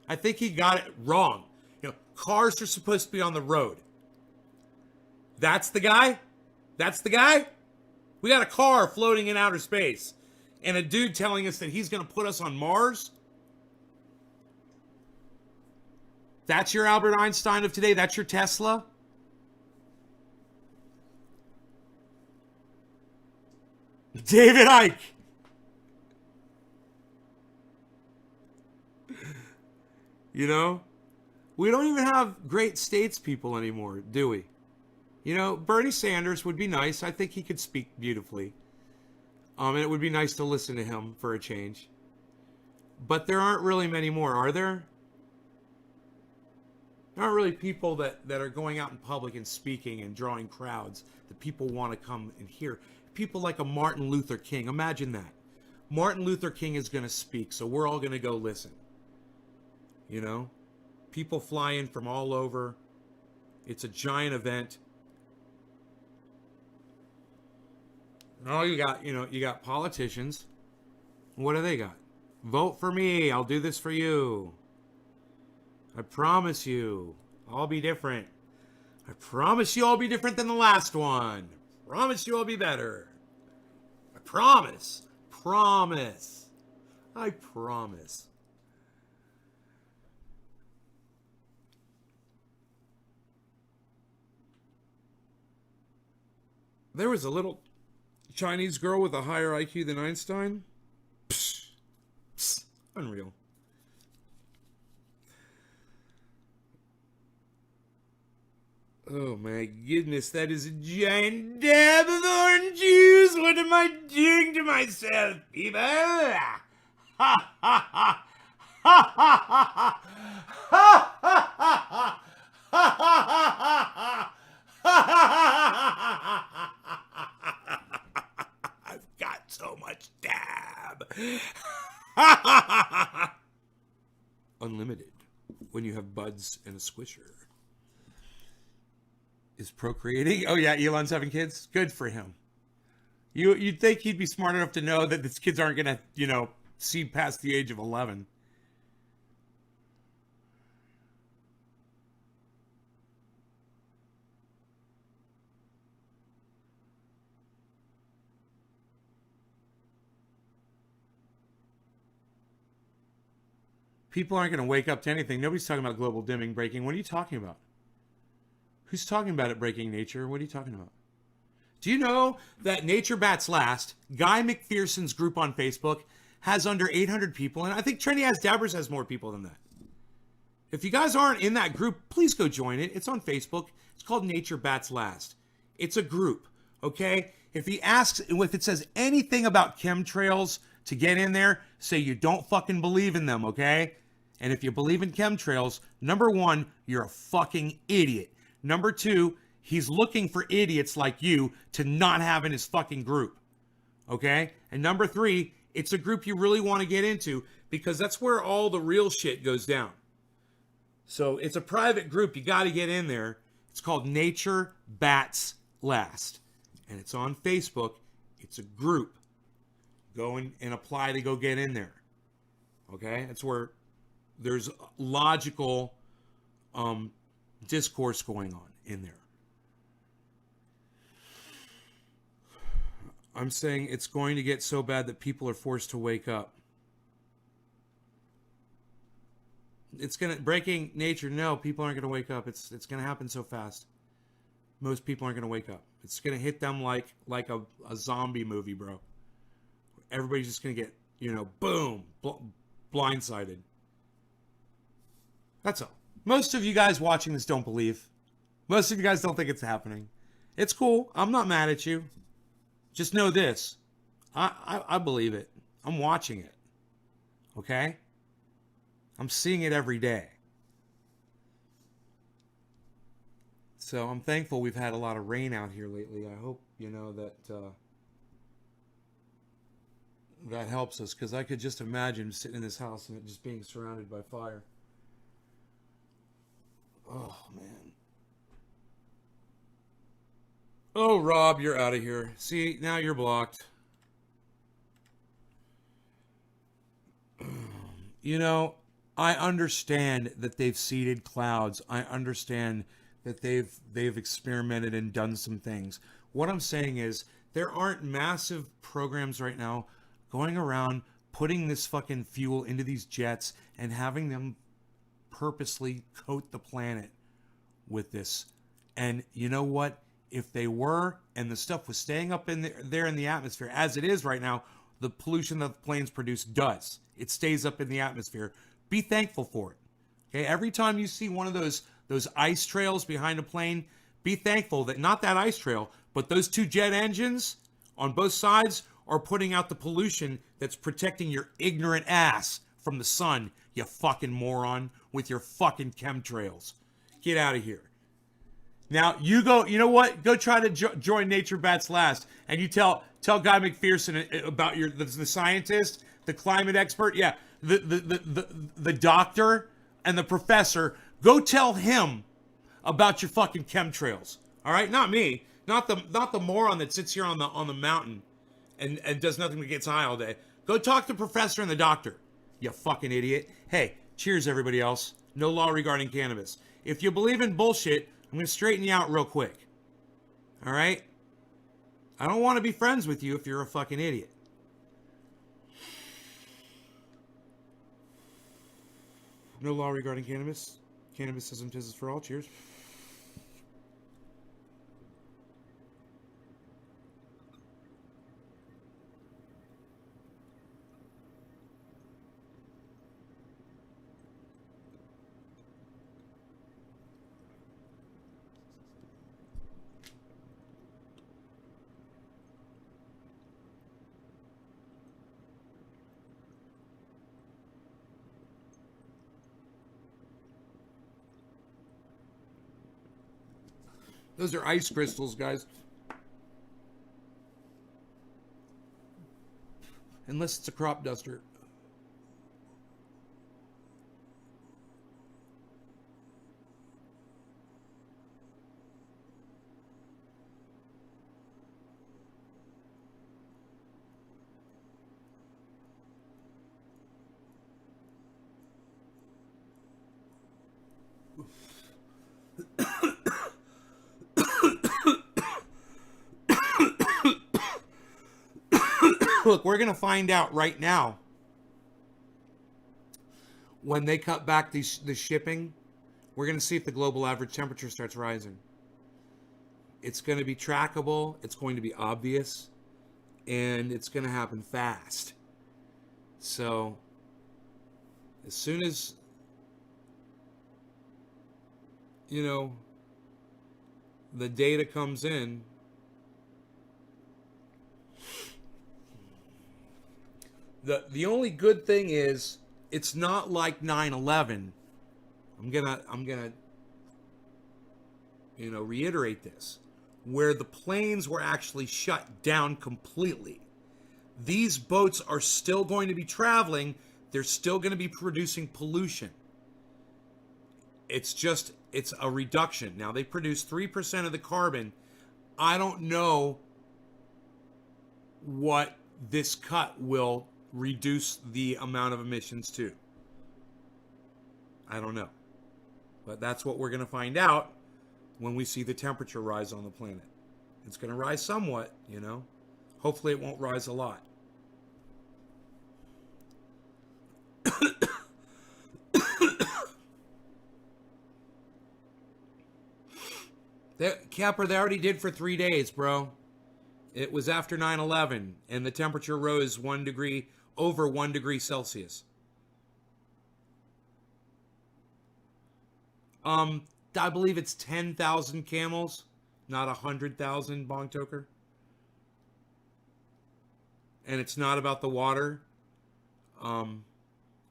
I think he got it wrong. Cars are supposed to be on the road. That's the guy? That's the guy? We got a car floating in outer space. And a dude telling us that he's going to put us on Mars? That's your Albert Einstein of today? That's your Tesla? David Icke. We don't even have great statespeople anymore, do we? Bernie Sanders would be nice. I think he could speak beautifully. And it would be nice to listen to him for a change. But there aren't really many more, are there? There aren't really people that are going out in public and speaking and drawing crowds that people want to come and hear. People like a Martin Luther King. Imagine that. Martin Luther King is going to speak, so we're all going to go listen. People fly in from all over. It's a giant event. Oh, you got politicians. What do they got? Vote for me. I'll do this for you. I promise you, I'll be different. I promise you I'll be different than the last one. I promise you I'll be better. I promise. Promise. I promise. There was a little Chinese girl with a higher IQ than Einstein? Psst. Psst. Unreal. Oh my goodness, that is a giant dab of orange juice. What am I doing to myself, people? Ha ha ha. Ha ha ha. Ha ha ha. Ha ha ha. I've got so much dab. Unlimited when you have buds and a squisher. Is procreating? Oh yeah, Elon's having kids? Good for him. You'd think he'd be smart enough to know that his kids aren't going to, see past the age of 11. People aren't going to wake up to anything. Nobody's talking about global dimming breaking. What are you talking about? Who's talking about it breaking nature? What are you talking about? Do you know that Nature Bats Last, Guy McPherson's group on Facebook, has under 800 people? And I think Trendy As Dabbers has more people than that. If you guys aren't in that group, please go join it. It's on Facebook. It's called Nature Bats Last. It's a group, okay? If it says anything about chemtrails to get in there, say you don't fucking believe in them, okay? And if you believe in chemtrails, number one, you're a fucking idiot. Number two, he's looking for idiots like you to not have in his fucking group, okay? And number three, it's a group you really want to get into because that's where all the real shit goes down. So it's a private group. You got to get in there. It's called Nature Bats Last. And it's on Facebook. It's a group. Go and apply to go get in there. Okay? That's where there's logical discourse going on in there. I'm saying it's going to get so bad that people are forced to wake up. It's breaking nature. No, people aren't gonna wake up. It's gonna happen so fast. Most people aren't gonna wake up. It's gonna hit them like a zombie movie, bro. Everybody's just gonna get, boom, blindsided. That's all. Most of you guys watching this don't believe. Most of you guys don't think it's happening. It's cool. I'm not mad at you. Just know this. I believe it. I'm watching it. Okay? I'm seeing it every day. So I'm thankful we've had a lot of rain out here lately. I hope, that helps us, because I could just imagine sitting in this house and it just being surrounded by fire. Oh, man. Oh, Rob, you're out of here. See, now you're blocked. I understand that they've seeded clouds. I understand that they've experimented and done some things. What I'm saying is there aren't massive programs right now going around putting this fucking fuel into these jets and having them purposely coat the planet with this. And you know what? If they were, and the stuff was staying up in there in the atmosphere, as it is right now, the pollution that the planes produce does. It stays up in the atmosphere. Be thankful for it. Okay, every time you see one of those ice trails behind a plane, be thankful that not that ice trail, but those two jet engines on both sides are putting out the pollution that's protecting your ignorant ass from the sun, you fucking moron, with your fucking chemtrails. Get out of here. Now, you go, you know what? Go try to join Nature Bats Last, and you tell Guy McPherson about the scientist, the climate expert, yeah, the doctor and the professor. Go tell him about your fucking chemtrails. All right, not me, not the moron that sits here on the mountain and does nothing but gets high all day. Go talk to the professor and the doctor. You fucking idiot. Hey, cheers, everybody else. No law regarding cannabis. If you believe in bullshit, I'm going to straighten you out real quick. All right? I don't want to be friends with you if you're a fucking idiot. No law regarding cannabis. Cannabisism is for all. Cheers. Those are ice crystals, guys. Unless it's a crop duster. Look, we're going to find out right now when they cut back the shipping. We're going to see if the global average temperature starts rising. It's going to be trackable. It's going to be obvious. And it's going to happen fast. So, as soon as you know, the data comes in. The only good thing is it's not like 9/11. I'm gonna reiterate this, where the planes were actually shut down completely. These boats are still going to be traveling. They're still going to be producing pollution. It's a reduction. Now they produce 3% of the carbon. I don't know what this cut will reduce the amount of emissions to. I don't know. But that's what we're going to find out when we see the temperature rise on the planet. It's going to rise somewhat, Hopefully it won't rise a lot. Capper, they already did for 3 days, bro. It was after 9/11, and the temperature rose 1 degree, over 1 degree Celsius. I believe it's 10,000 camels, not 100,000, Bong Toker. And it's not about the water.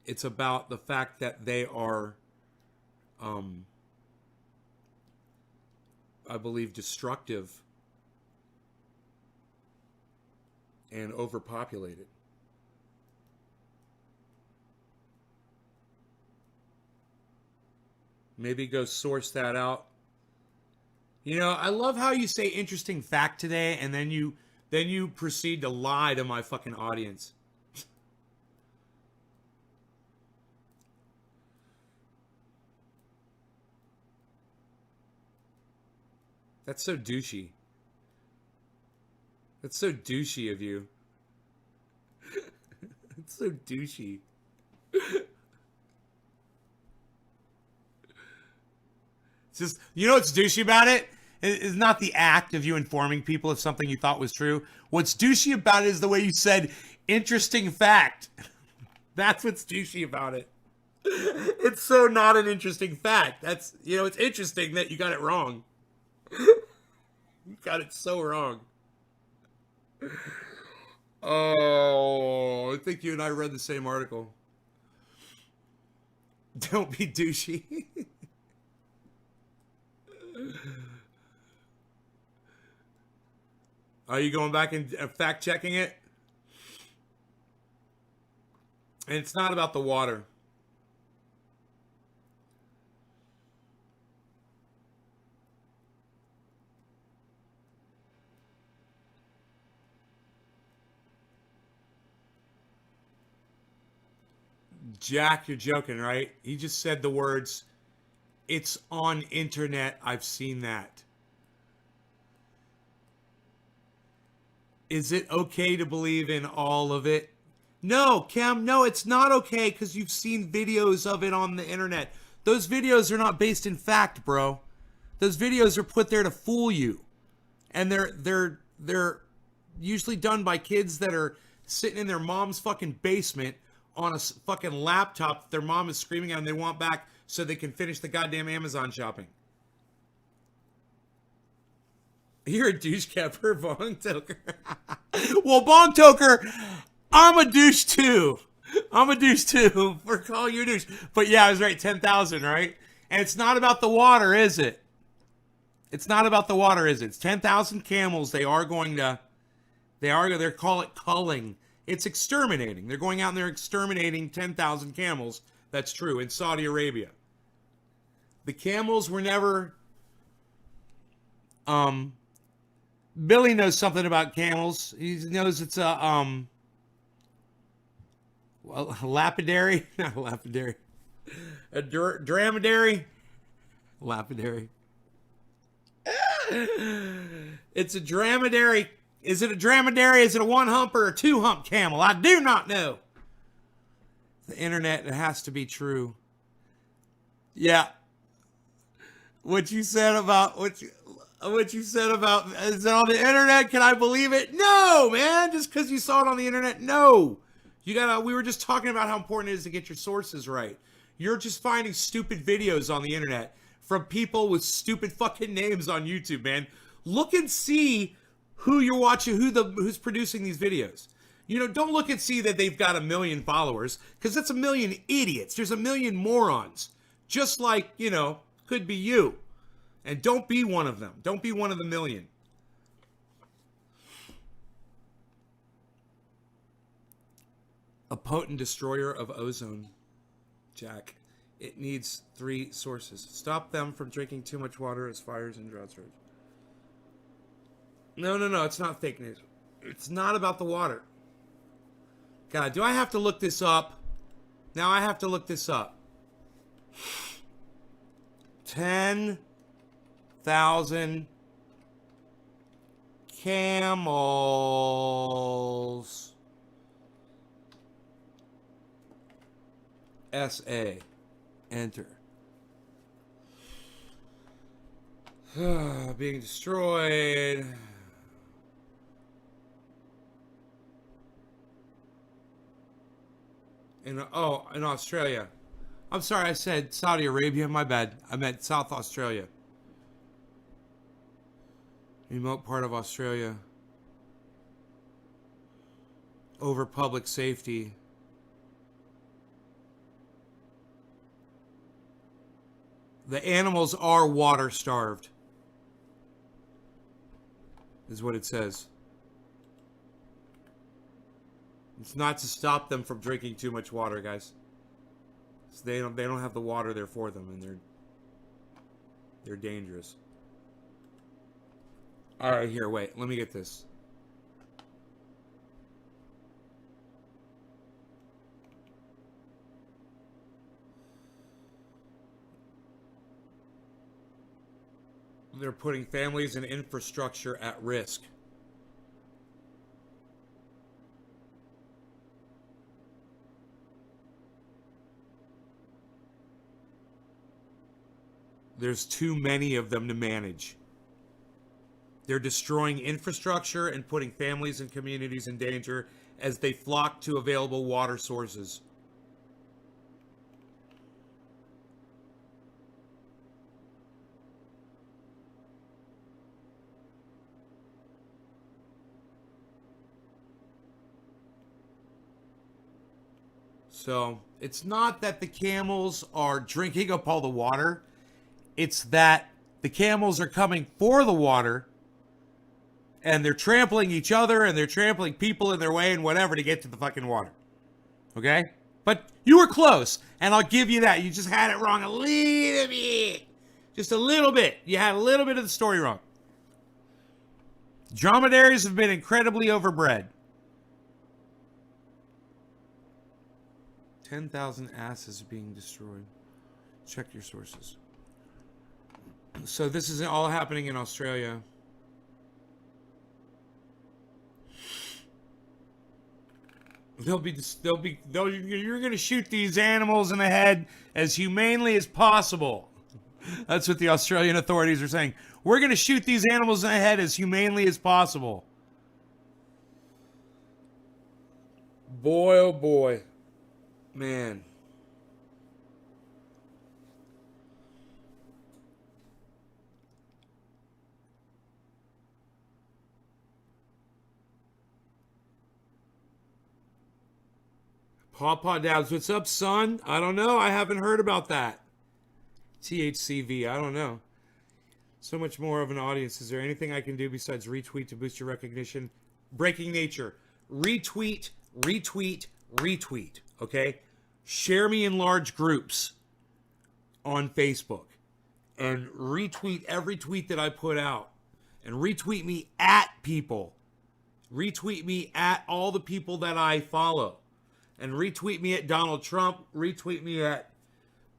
It's about the fact that they are, I believe, destructive and overpopulated. Maybe go source that out. I love how you say interesting fact today, and then you proceed to lie to my fucking audience. That's so douchey. That's so douchey of you. It's so douchey. It's just, what's douchey about it? It's not the act of you informing people of something you thought was true. What's douchey about it is the way you said, interesting fact. That's what's douchey about it. It's so not an interesting fact. That's, it's interesting that you got it wrong. You got it so wrong. Oh, I think you and I read the same article. Don't be douchey. Are you going back and fact checking it? And it's not about the water. Jack, you're joking, right? He just said the words, "It's on internet. I've seen that." Is it okay to believe in all of it? No, Cam, no, it's not okay because you've seen videos of it on the internet. Those videos are not based in fact, bro. Those videos are put there to fool you. And they're usually done by kids that are sitting in their mom's fucking basement on a fucking laptop that their mom is screaming at and they want back so they can finish the goddamn Amazon shopping. You're a douche capper, Bong Toker. Well, Bong Toker, I'm a douche too. I'm a douche too for calling you a douche. But yeah, I was right, 10,000, right? And it's not about the water, is it? It's not about the water, is it? It's 10,000 camels. They're call it culling. It's exterminating. They're going out and they're exterminating 10,000 camels. That's true, in Saudi Arabia. The camels were never, Billy knows something about camels. He knows it's a lapidary, not a lapidary, a dromedary, lapidary. It's a dromedary. Is it a dromedary? Is it a one hump or a two hump camel? I do not know. The internet, it has to be true. Yeah. What you said about is it on the internet? Can I believe it? No, man. Just because you saw it on the internet, no. We were just talking about how important it is to get your sources right. You're just finding stupid videos on the internet from people with stupid fucking names on YouTube, man. Look and see who you're watching, who's producing these videos. You know, don't look and see that they've got 1 million followers, because that's 1 million idiots. There's 1 million morons. Just like, you know, could be you. And don't be one of them. Don't be one of the million. A potent destroyer of ozone, Jack. It needs 3 sources. Stop them from drinking too much water as fires and droughts rage. No. It's not fake news. It's not about the water. God, do I have to look this up? Now I have to look this up. 10,000 camels. SA. Enter. Being destroyed. In Australia. I'm sorry, I said Saudi Arabia. My bad. I meant South Australia. Remote part of Australia. Over public safety. The animals are water starved. Is what it says. It's not to stop them from drinking too much water, guys. So they don't have the water there for them, and they're dangerous. All right, here, wait. Let me get this. They're putting families and infrastructure at risk. There's too many of them to manage. They're destroying infrastructure and putting families and communities in danger as they flock to available water sources. So, it's not that the camels are drinking up all the water. It's that the camels are coming for the water, and they're trampling each other, and they're trampling people in their way and whatever to get to the fucking water. Okay? But you were close, and I'll give you that. You just had it wrong a little bit. Just a little bit. You had a little bit of the story wrong. Dromedaries have been incredibly overbred. 10,000 asses being destroyed. Check your sources. So this is all happening in Australia. You're going to shoot these animals in the head as humanely as possible. That's what the Australian authorities are saying. We're going to shoot these animals in the head as humanely as possible. Boy, oh boy. Man. Pawpaw Dabs, what's up, son? I don't know. I haven't heard about that. THCV, I don't know. So much more of an audience. Is there anything I can do besides retweet to boost your recognition? Breaking Nature. Retweet, retweet, retweet. Okay? Share me in large groups on Facebook. And retweet every tweet that I put out. And retweet me at people. Retweet me at all the people that I follow. And retweet me at Donald Trump. Retweet me at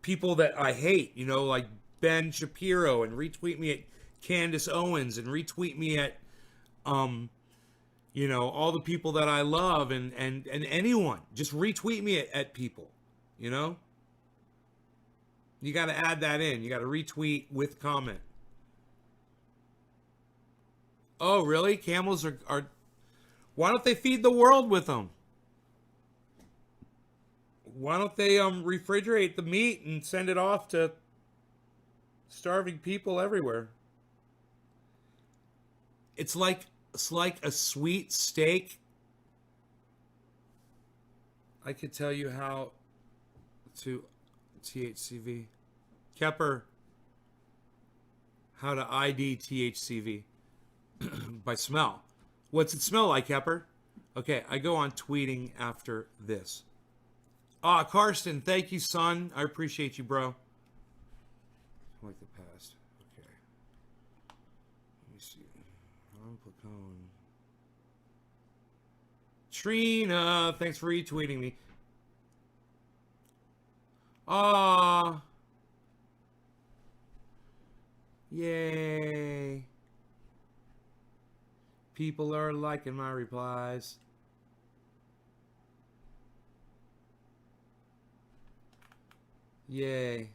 people that I hate, you know, like Ben Shapiro. And retweet me at Candace Owens. And retweet me at, you know, all the people that I love. And anyone. Just retweet me at people, you know. You got to add that in. You got to retweet with comment. Oh, really? Camels are... Why don't they feed the world with them? Why don't they refrigerate the meat and send it off to Starving people everywhere. It's like a sweet steak. I could tell you how to THCV. Kepper, how to ID THCV by smell. What's it smell like, Kepper? Okay, I go on tweeting after this. Ah, Karsten, thank you, son. I appreciate you, bro. I like the past. Okay. Let me see. Ron Placone. Trina, thanks for retweeting me. Ah. Yay. People are liking my replies. Yay.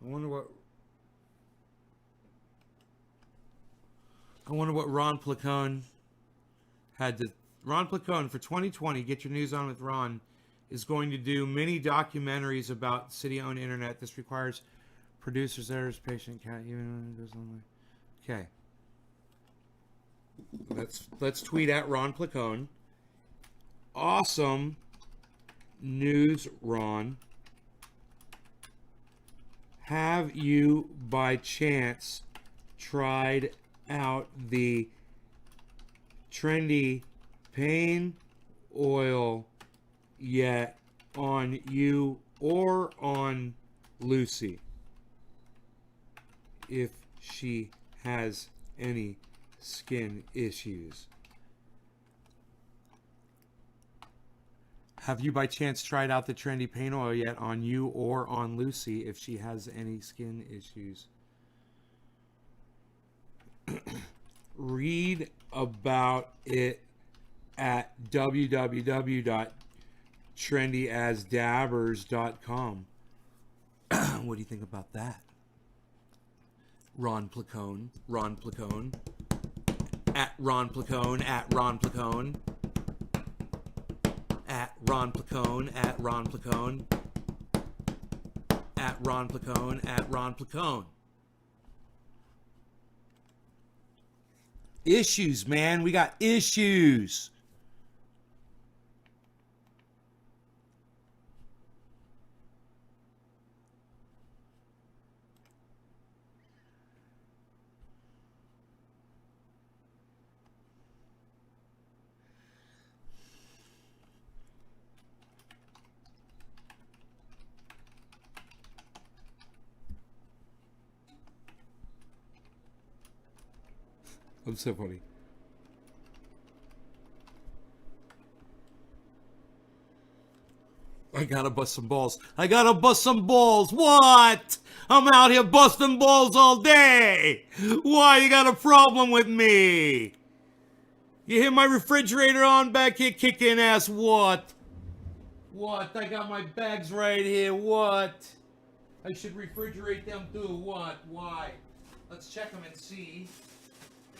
I wonder what Ron Placone had to. Ron Placone for 2020. Get your news on with Ron. Is going to do mini documentaries about city-owned internet. This requires producers, editors, patient cat. Even goes on. Okay. Let's tweet at Ron Placone. Awesome news, Ron. Have you by chance tried out the trendy pain oil yet on you or on Lucy? If she has any skin issues. Have you by chance tried out the trendy pain oil yet on you or on Lucy if she has any skin issues? Read about it at www.trendyasdabbers.com. What do you think about that? Ron Placone, at Ron Placone, at Ron Placone, at Ron Placone, at Ron Placone, at Ron Placone, at Ron Placone. Issues, man. We got issues. I'm so funny. I gotta bust some balls. I gotta bust some balls. What? I'm out here busting balls all day. Why you got a problem with me? You hear my refrigerator on back here kicking ass? What? What? I got my bags right here. What? I should refrigerate them too. What? Why? Let's check them and see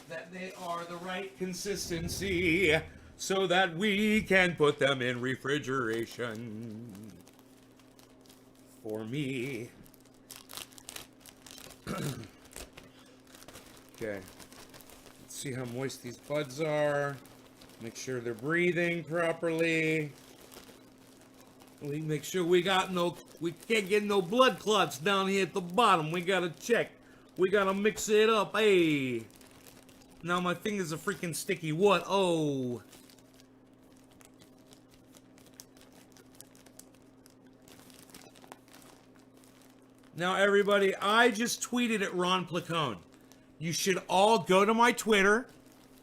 that they are the right consistency so that we can put them in refrigeration for me. Okay. Let's see how moist these buds are. Make sure they're breathing properly. We make sure we can't get no blood clots down here at the bottom. We gotta check. We gotta mix it up. Hey. Now my fingers are freaking sticky. What? Oh. Now everybody, I just tweeted at Ron Placone. You should all go to my Twitter,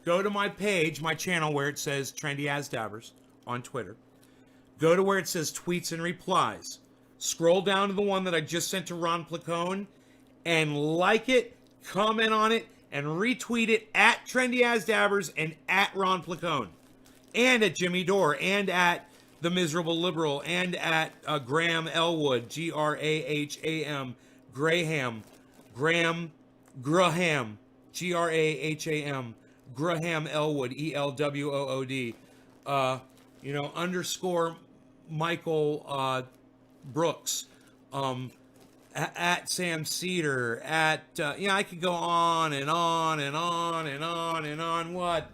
go to my page, my channel where it says Trendy As Dabbers on Twitter. Go to where it says tweets and replies. Scroll down to the one that I just sent to Ron Placone and like it, comment on it, and retweet it at Trendy As Dabbers and at Ron Placone. And at Jimmy Dore and at The Miserable Liberal and at Graham Elwood, Graham, Graham, Graham, Graham, Graham, Graham Elwood, Elwood. You know, underscore Michael Brooks. At Sam Cedar, I could go on and on and on and on and on. What?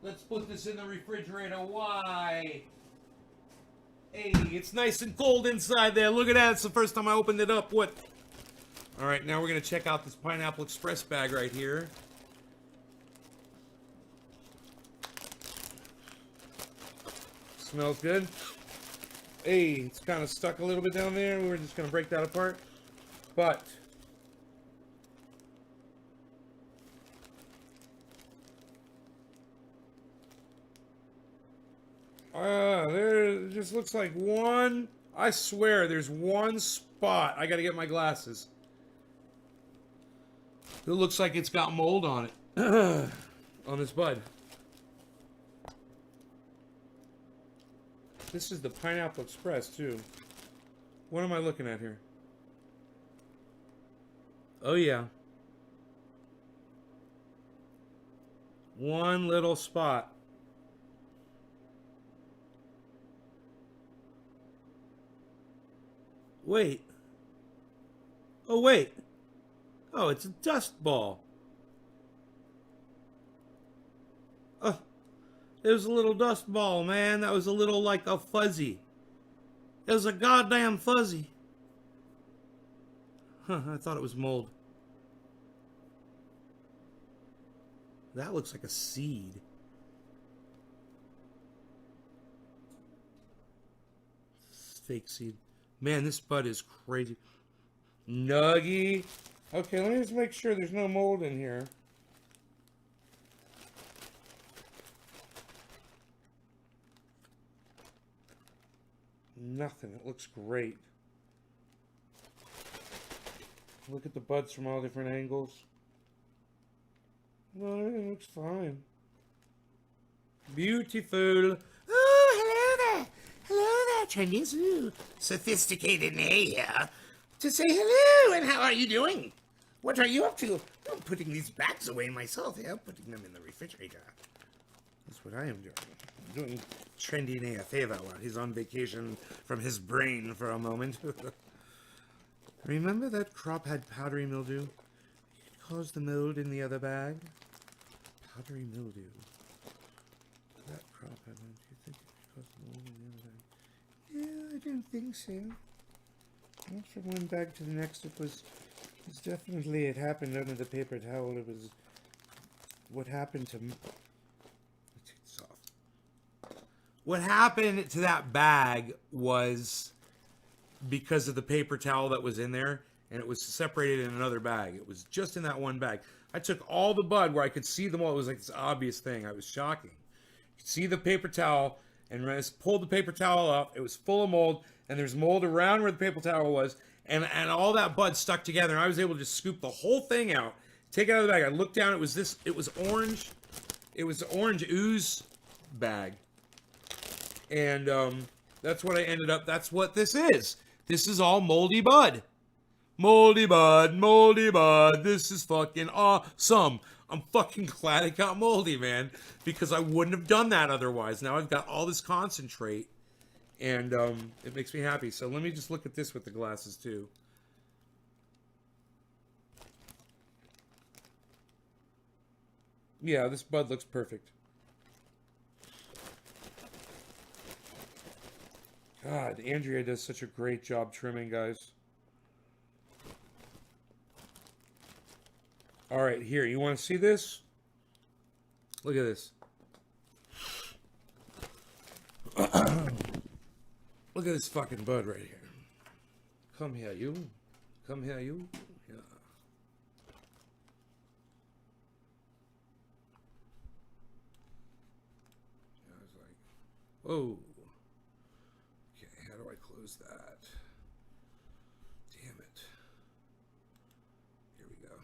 Let's put this in the refrigerator. Why? Hey, it's nice and cold inside there. Look at that. It's the first time I opened it up. What? All right, now we're going to check out this Pineapple Express bag right here. Smells good. Hey, it's kind of stuck a little bit down there. We're just going to break that apart. But there just looks like one. I swear there's one spot. I got to get my glasses. It looks like it's got mold on it. On this bud. This is the Pineapple Express, too. What am I looking at here? Oh, yeah. One little spot. Wait. Oh, wait. Oh, it's a dust ball. Oh, it was a little dust ball, man. That was a little like a fuzzy. It was a goddamn fuzzy. Huh, I thought it was mold. That looks like a seed. Fake seed. Man, this bud is crazy. Nuggy. Okay, let me just make sure there's no mold in here. Nothing. It looks great. Look at the buds from all different angles. No, everything looks fine. Beautiful. Oh, hello there. Hello there, Chinese. Ooh, sophisticated Nay here. To say hello, and how are you doing? What are you up to? I'm putting these bags away myself. Yeah, I'm putting them in the refrigerator. That's what I am doing. I'm doing Trendy Nay a favor while he's on vacation from his brain for a moment. Remember that crop had powdery mildew? It caused the mold in the other bag. Powdery mildew. That crop had. Do you think it caused the mold in the other bag? Yeah, I don't think so. Well, from one bag to the next, it was definitely, it happened under the paper towel. It was what happened to. Let's take this off. What happened to that bag was because of the paper towel that was in there, and it was separated in another bag. It was just in that one bag. I took all the bud where I could see them all. It was like this obvious thing. I was shocking. You could see the paper towel, and when I pulled the paper towel up, it was full of mold, and there's mold around where the paper towel was, and all that bud stuck together, and I was able to just scoop the whole thing out, take it out of the bag. I looked down, it was orange. It was orange ooze bag. And that's what I ended up, that's what this is. This is all moldy bud. Moldy bud, moldy bud. This is fucking awesome. I'm fucking glad it got moldy, man, because I wouldn't have done that otherwise. Now I've got all this concentrate, and it makes me happy. So let me just look at this with the glasses too. Yeah, this bud looks perfect. God, Andrea does such a great job trimming, guys. All right, here, you want to see this? Look at this. Look at this fucking bud right here. Come here, you. Come here, you. Yeah. I was like, whoa. Okay, how do I close that? Damn it. Here we go.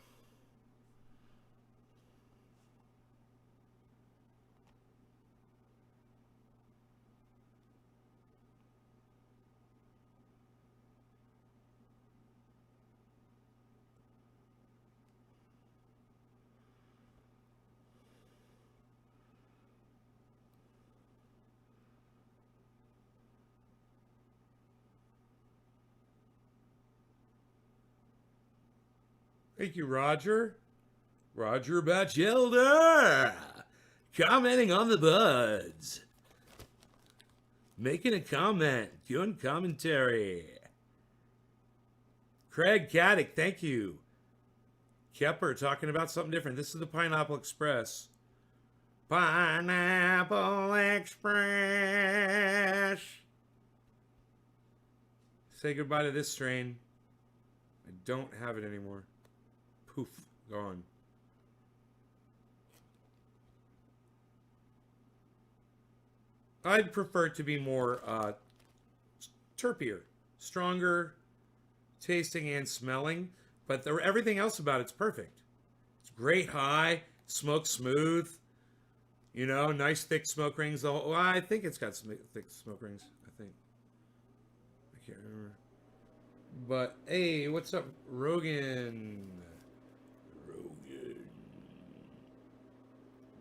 Thank you, Roger. Roger Batchelder. Commenting on the buds. Making a comment. Doing commentary. Craig Caddick, thank you. Kepper talking about something different. This is the Pineapple Express. Pineapple Express. Say goodbye to this strain. I don't have it anymore. Poof, gone. I'd prefer it to be more terpier, stronger tasting and smelling, but everything else about it's perfect. It's great high, smoked smooth, you know, nice thick smoke rings. Well, I think it's got some thick smoke rings, I think. I can't remember. But, hey, what's up, Rogan?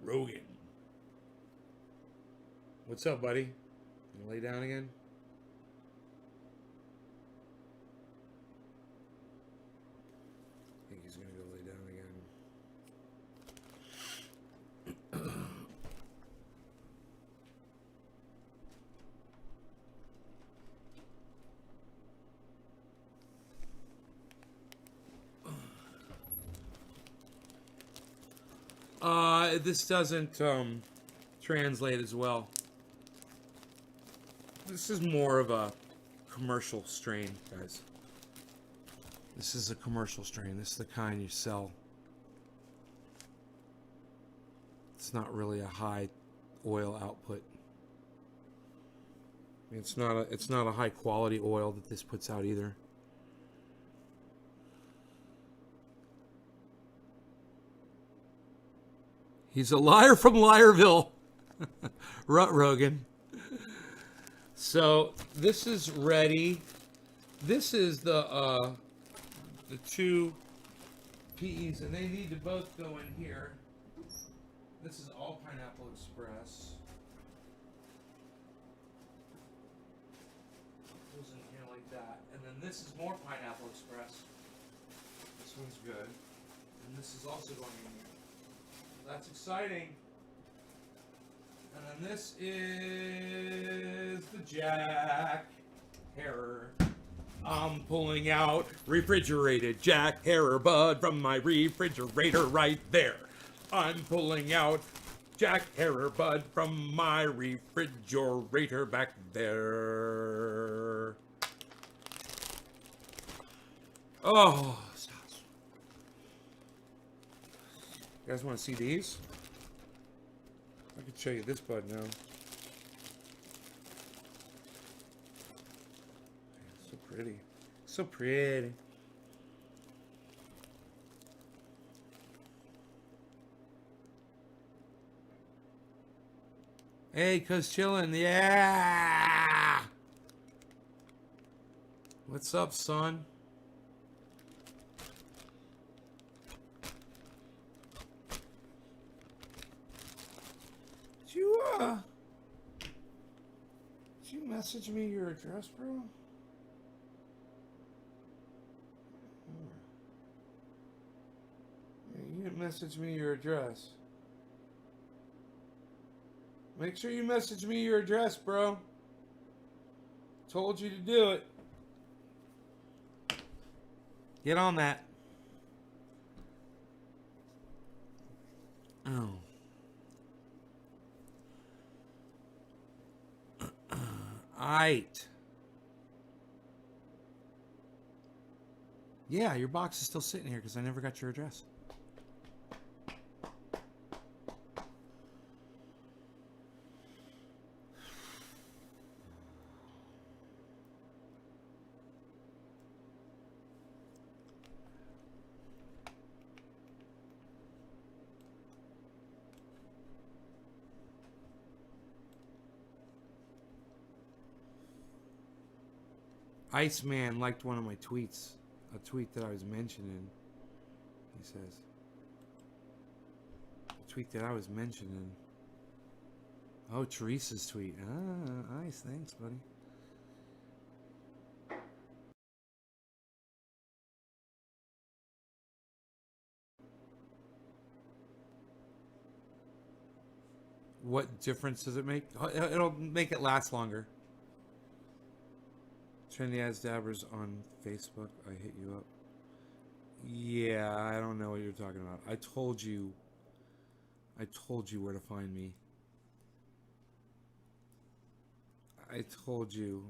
Rogan. What's up, buddy? You lay down again? I think he's gonna go lay down again. This doesn't translate as well. This is more of a commercial strain, guys. This is a commercial strain. This is the kind you sell. It's not really a high oil output. It's not a high quality oil that this puts out either. He's a liar from Liarville. Rut Rogan. So this is ready. This is the two PEs, and they need to both go in here. This is all Pineapple Express. Goes in here like that, and then this is more Pineapple Express. This one's good, and this is also going in here. That's exciting. And then this is the Jack Herer. I'm pulling out refrigerated Jack Herer bud from my refrigerator right there. I'm pulling out Jack Herer bud from my refrigerator back there. Oh, you guys want to see these? I could show you this bud now. So pretty. So pretty. Hey, cuz chillin', yeah! What's up, son? Did you message me your address, bro? Yeah, you didn't message me your address. Make sure you message me your address, bro. Told you to do it. Get on that. Oh. Aight. Yeah, your box is still sitting here because I never got your address. Iceman liked one of my tweets. A tweet that I was mentioning. He says. A tweet that I was mentioning. Oh, Teresa's tweet. Ah, nice. Thanks, buddy. What difference does it make? It'll make it last longer. Trendy as Dabbers on Facebook. I hit you up. Yeah, I don't know what you're talking about. I told you where to find me. I told you.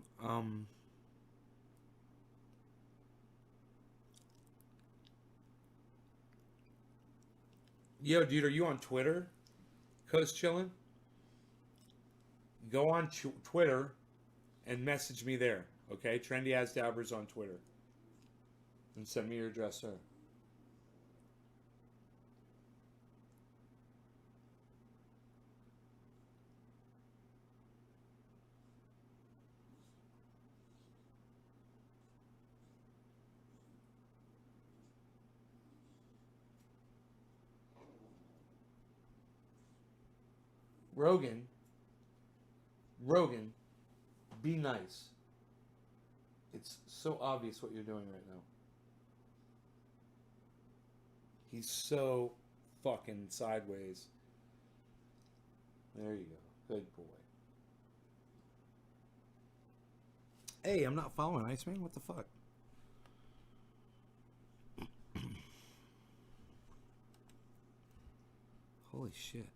Yo, dude, are you on Twitter? Coast chillin'? Go on Twitter and message me there. Okay? Trendy as Dabbers on Twitter. And send me your address there. Rogan, be nice. It's so obvious what you're doing right now. He's so fucking sideways. There you go. Good boy. Hey, I'm not following Iceman. What the fuck? Holy shit.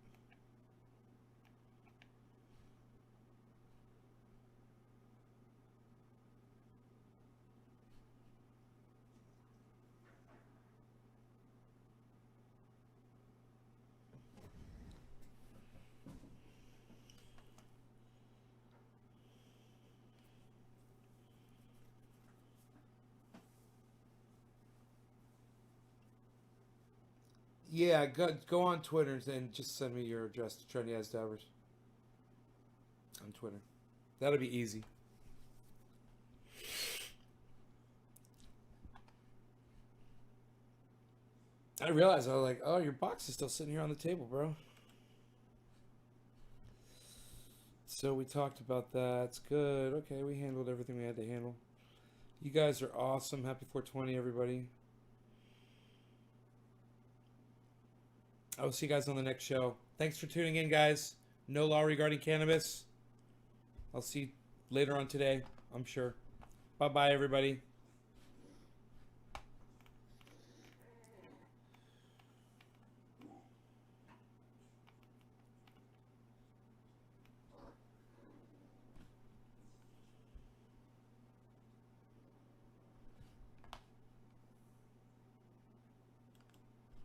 Yeah, go on Twitter and just send me your address to Trendy as Dabbers on Twitter. That'll be easy. I realized I was like, oh, your box is still sitting here on the table, bro. So we talked about that. It's good. Okay, we handled everything we had to handle. You guys are awesome. Happy 420, everybody. I will see you guys on the next show. Thanks for tuning in, guys. No law regarding cannabis. I'll see you later on today, I'm sure. Bye-bye, everybody.